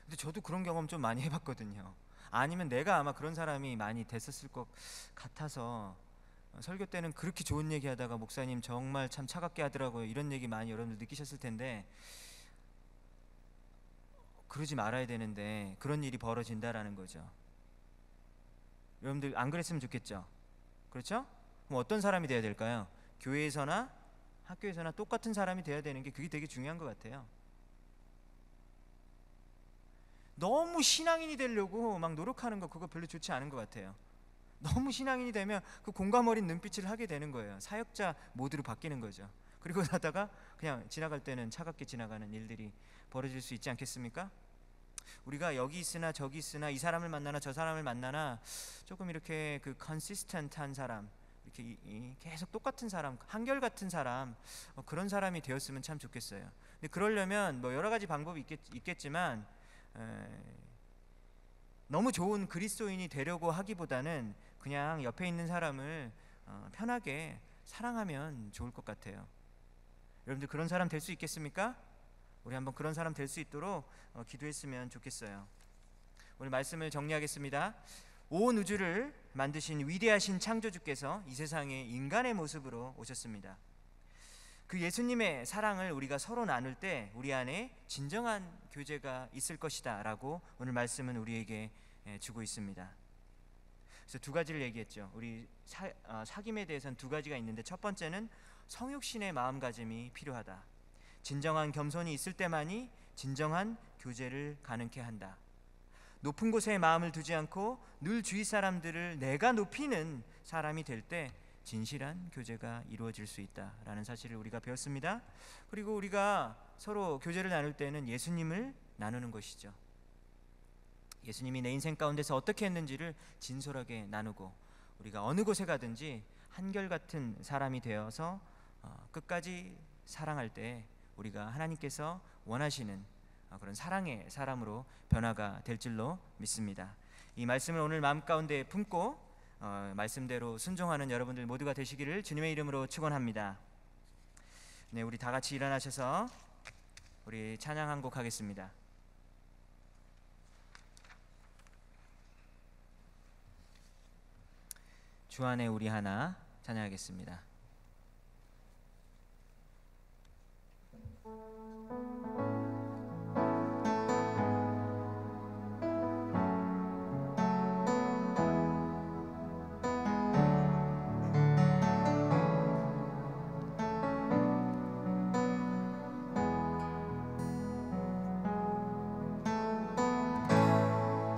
근데 저도 그런 경험 좀 많이 해봤거든요. 아니면 내가 아마 그런 사람이 많이 됐었을 것 같아서, 설교 때는 그렇게 좋은 얘기 하다가 목사님 정말 참 차갑게 하더라고요. 이런 얘기 많이 여러분들 느끼셨을 텐데, 그러지 말아야 되는데 그런 일이 벌어진다라는 거죠. 여러분들 안 그랬으면 좋겠죠? 그렇죠? 그럼 어떤 사람이 돼야 될까요? 교회에서나 학교에서나 똑같은 사람이 돼야 되는 게 그게 되게 중요한 것 같아요. 너무 신앙인이 되려고 막 노력하는 거, 그거 별로 좋지 않은 것 같아요. 너무 신앙인이 되면 그 공감 어린 눈빛을 하게 되는 거예요. 사역자 모드로 바뀌는 거죠. 그리고 나다가 그냥 지나갈 때는 차갑게 지나가는 일들이 벌어질 수 있지 않겠습니까? 우리가 여기 있으나 저기 있으나 이 사람을 만나나 저 사람을 만나나 조금 이렇게 그 컨시스턴트한 사람, 이렇게 계속 똑같은 사람, 한결같은 사람, 그런 사람이 되었으면 참 좋겠어요. 근데 그러려면 뭐 여러 가지 방법이 있겠지만 너무 좋은 그리스도인이 되려고 하기보다는 그냥 옆에 있는 사람을 편하게 사랑하면 좋을 것 같아요. 여러분들 그런 사람 될 수 있겠습니까? 우리 한번 그런 사람 될 수 있도록 기도했으면 좋겠어요. 오늘 말씀을 정리하겠습니다. 온 우주를 만드신 위대하신 창조주께서 이 세상에 인간의 모습으로 오셨습니다. 그 예수님의 사랑을 우리가 서로 나눌 때 우리 안에 진정한 교제가 있을 것이다 라고 오늘 말씀은 우리에게 주고 있습니다. 그래서 두 가지를 얘기했죠. 우리 사귐에 대해서는 두 가지가 있는데, 첫 번째는 성육신의 마음가짐이 필요하다. 진정한 겸손이 있을 때만이 진정한 교제를 가능케 한다. 높은 곳에 마음을 두지 않고 늘 주위 사람들을 내가 높이는 사람이 될 때 진실한 교제가 이루어질 수 있다라는 사실을 우리가 배웠습니다. 그리고 우리가 서로 교제를 나눌 때는 예수님을 나누는 것이죠. 예수님이 내 인생 가운데서 어떻게 했는지를 진솔하게 나누고, 우리가 어느 곳에 가든지 한결같은 사람이 되어서 끝까지 사랑할 때 우리가 하나님께서 원하시는 그런 사랑의 사람으로 변화가 될 줄로 믿습니다. 이 말씀을 오늘 마음 가운데 품고 말씀대로 순종하는 여러분들 모두가 되시기를 주님의 이름으로 축원합니다. 네, 우리 다 같이 일어나셔서 우리 찬양 한 곡 하겠습니다. 주 안에 우리 하나 찬양하겠습니다.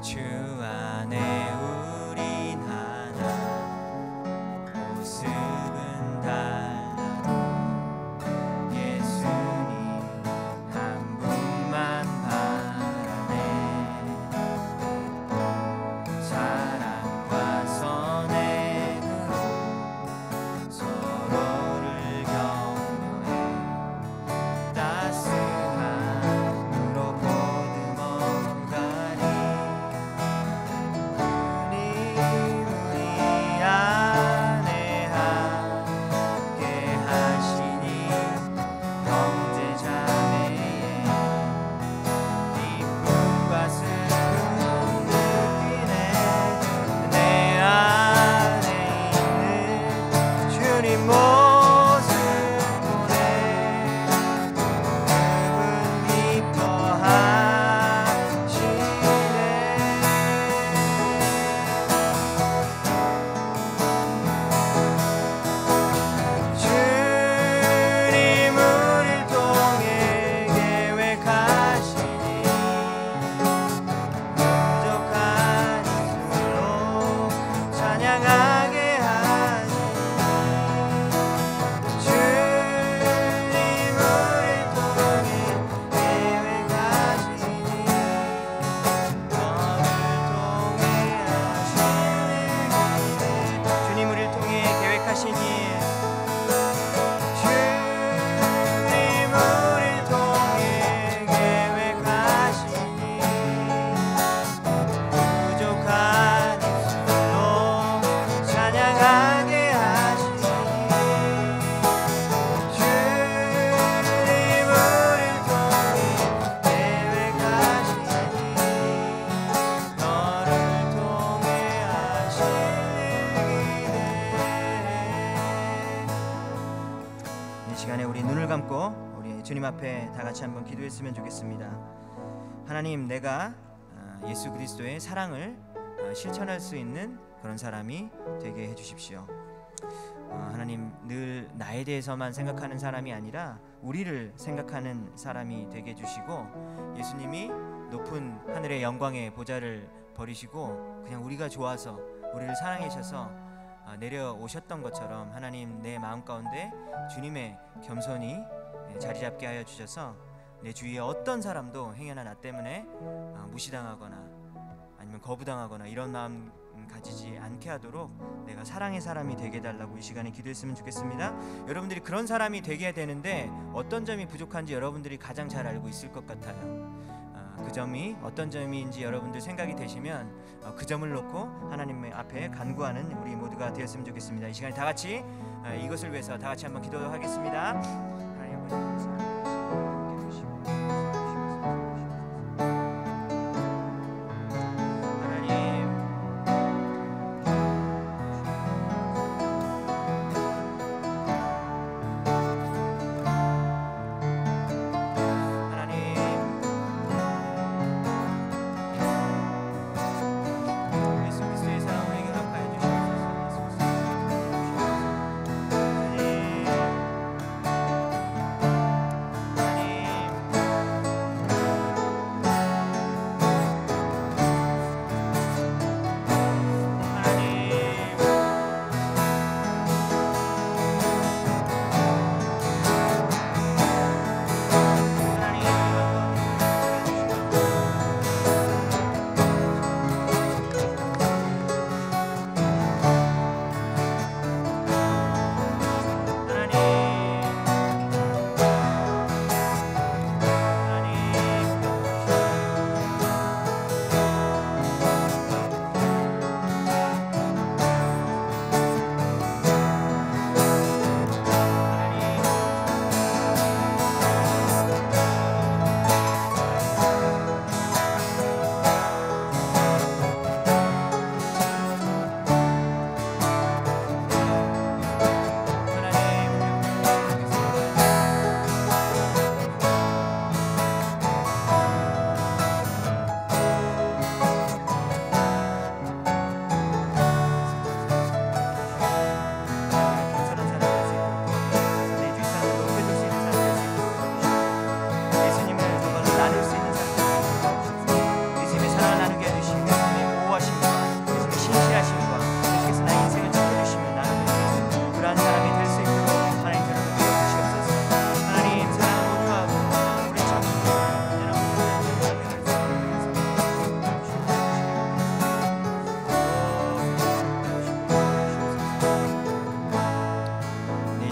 주 안에 우린 하나 모습은 달라도 예수님 한 분만 바라네 사랑과 선행으로 서로를 격려해 따스한 눈으로 보듬어가리 우리 안에 함께 하시니 형제 자매의 기쁨과 슬픔 느끼네 내 안에 있는 주님 모습 보네 그분 기뻐하시네 주님 우릴 통해 계획하시니 부족한 힘으로 찬양하게 하시니 주님 우릴 통해 계획하시니 너를 통해 하시니 주님 우릴 통해 계획하시니 주님 우릴 통해 계획하시니 부족한 힘으로 찬양하게 하시니 주님 우릴 통해 계획하시니 너를 통해 하시니 이 시간에 우리 눈을 감고 우리 주님 앞에 다 같이 한번 기도했으면 좋겠습니다. 하나님, 내가 예수 그리스도의 사랑을 실천할 수 있는 그런 사람이 되게 해주십시오. 하나님, 늘 나에 대해서만 생각하는 사람이 아니라 우리를 생각하는 사람이 되게 해주시고 예수님이 높은 하늘의 영광의 보좌를 버리시고 그냥 우리가 좋아서 우리를 사랑하셔서 내려오셨던 것처럼 하나님, 내 마음 가운데 주님의 겸손히 자리 잡게 하여 주셔서 내 주위에 어떤 사람도 행여나 나 때문에 무시당하거나 아니면 거부당하거나 이런 마음 가지지 않게 하도록 내가 사랑의 사람이 되게 해달라고 이 시간에 기도했으면 좋겠습니다. 여러분들이 그런 사람이 되게 되는데 어떤 점이 부족한지 여러분들이 가장 잘 알고 있을 것 같아요. 그 점이 어떤 점인지 여러분들 생각이 되시면 그 점을 놓고 하나님 앞에 간구하는 우리 모두가 되었으면 좋겠습니다. 이 시간에 다 같이 이것을 위해서 다 같이 한번 기도하겠습니다. 하나님 아버지, 함께 해주시고 하나님, 예수 그리스도의 사랑을 행하여 주시옵소서. 하나님,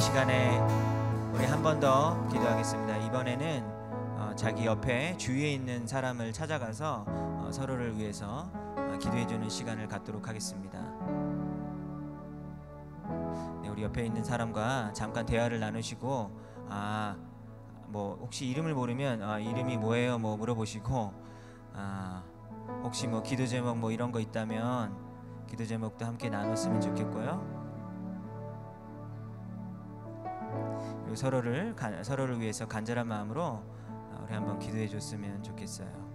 시간에 우리 한 번 더 기도하겠습니다. 이번에는 자기 옆에 주위에 있는 사람을 찾아가서 서로를 위해서 기도해주는 시간을 갖도록 하겠습니다. 네, 우리 옆에 있는 사람과 잠깐 대화를 나누시고 뭐 혹시 이름을 모르면 이름이 뭐예요? 뭐 물어보시고 혹시 뭐 기도 제목 뭐 이런 거 있다면 기도 제목도 함께 나눴으면 좋겠고요. 그리고 서로를 위해서 간절한 마음으로 우리 한번 기도해 줬으면 좋겠어요.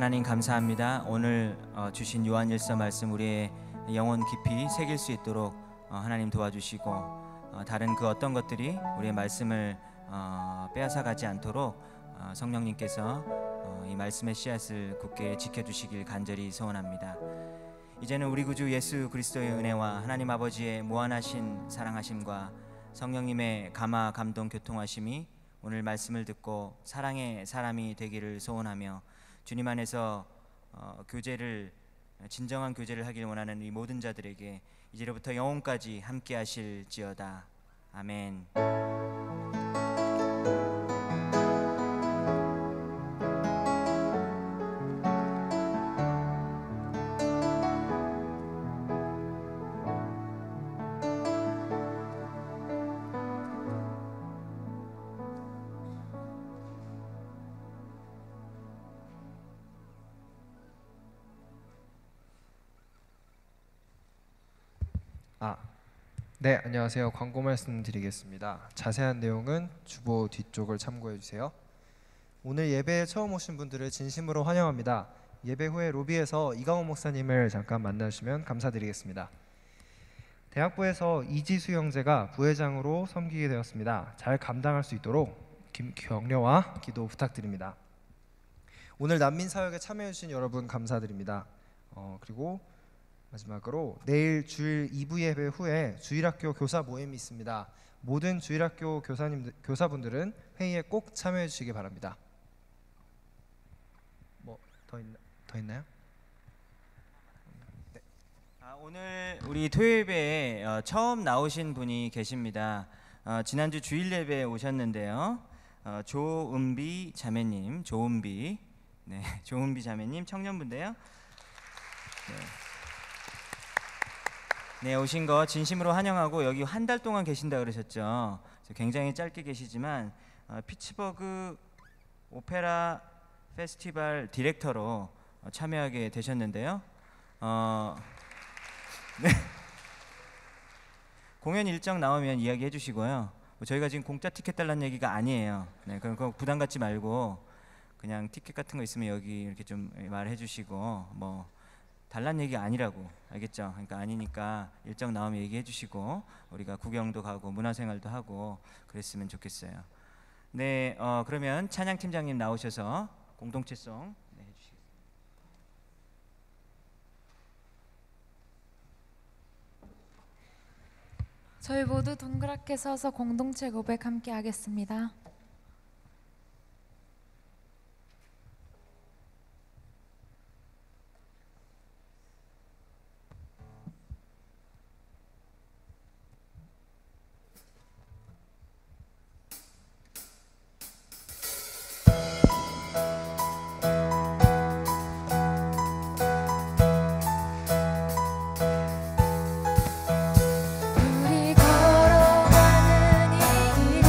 하나님 감사합니다. 오늘 주신 요한일서 말씀 우리의 영혼 깊이 새길 수 있도록 하나님 도와주시고 다른 그 어떤 것들이 우리의 말씀을 빼앗아가지 않도록 성령님께서 이 말씀의 씨앗을 굳게 지켜주시길 간절히 소원합니다. 이제는 우리 구주 예수 그리스도의 은혜와 하나님 아버지의 무한하신 사랑하심과 성령님의 감화 감동 교통하심이 오늘 말씀을 듣고 사랑의 사람이 되기를 소원하며 주님 안에서 진정한 교제를 하길 원하는 이 모든 자들에게 이제로부터 영원까지 함께 하실지어다. 아멘. 네, 안녕하세요. 광고 말씀드리겠습니다. 자세한 내용은 주보 뒤쪽을 참고해 주세요. 오늘 예배에 처음 오신 분들을 진심으로 환영합니다. 예배 후에 로비에서 이강호 목사님을 잠깐 만나주시면 감사드리겠습니다. 대학부에서 이지수 형제가 부회장으로 섬기게 되었습니다. 잘 감당할 수 있도록 격려와 기도 부탁드립니다. 오늘 난민 사역에 참여해 주신 여러분 감사드립니다. 그리고 마지막으로 내일 주일 2부 예배 후에 주일학교 교사 모임이 있습니다. 모든 주일학교 교사분들은 회의에 꼭 참여해 주시기 바랍니다. 뭐 더 있나요? 네. 오늘 우리 토요 예배에 처음 나오신 분이 계십니다. 지난주 주일 예배에 오셨는데요. 조은비 자매님, 조은비 자매님 청년부인데요. 네, 오신 거 진심으로 환영하고 여기 한 달 동안 계신다 그러셨죠. 굉장히 짧게 계시지만 피츠버그 오페라 페스티벌 디렉터로 참여하게 되셨는데요. 네. 공연 일정 나오면 이야기해 주시고요. 저희가 지금 공짜 티켓 달라는 얘기가 아니에요. 네, 그럼 부담 갖지 말고 그냥 티켓 같은 거 있으면 여기 이렇게 좀 말해 주시고 뭐 달란 얘기 아니라고, 알겠죠? 그러니까 아니니까 일정 나오면 얘기해 주시고 우리가 구경도 가고 문화생활도 하고 그랬으면 좋겠어요. 네, 그러면 찬양팀장님 나오셔서 공동체송 해주시겠습니다. 저희 모두 동그랗게 서서 공동체 고백 함께 하겠습니다. 우리 걸어가는 이 길이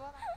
번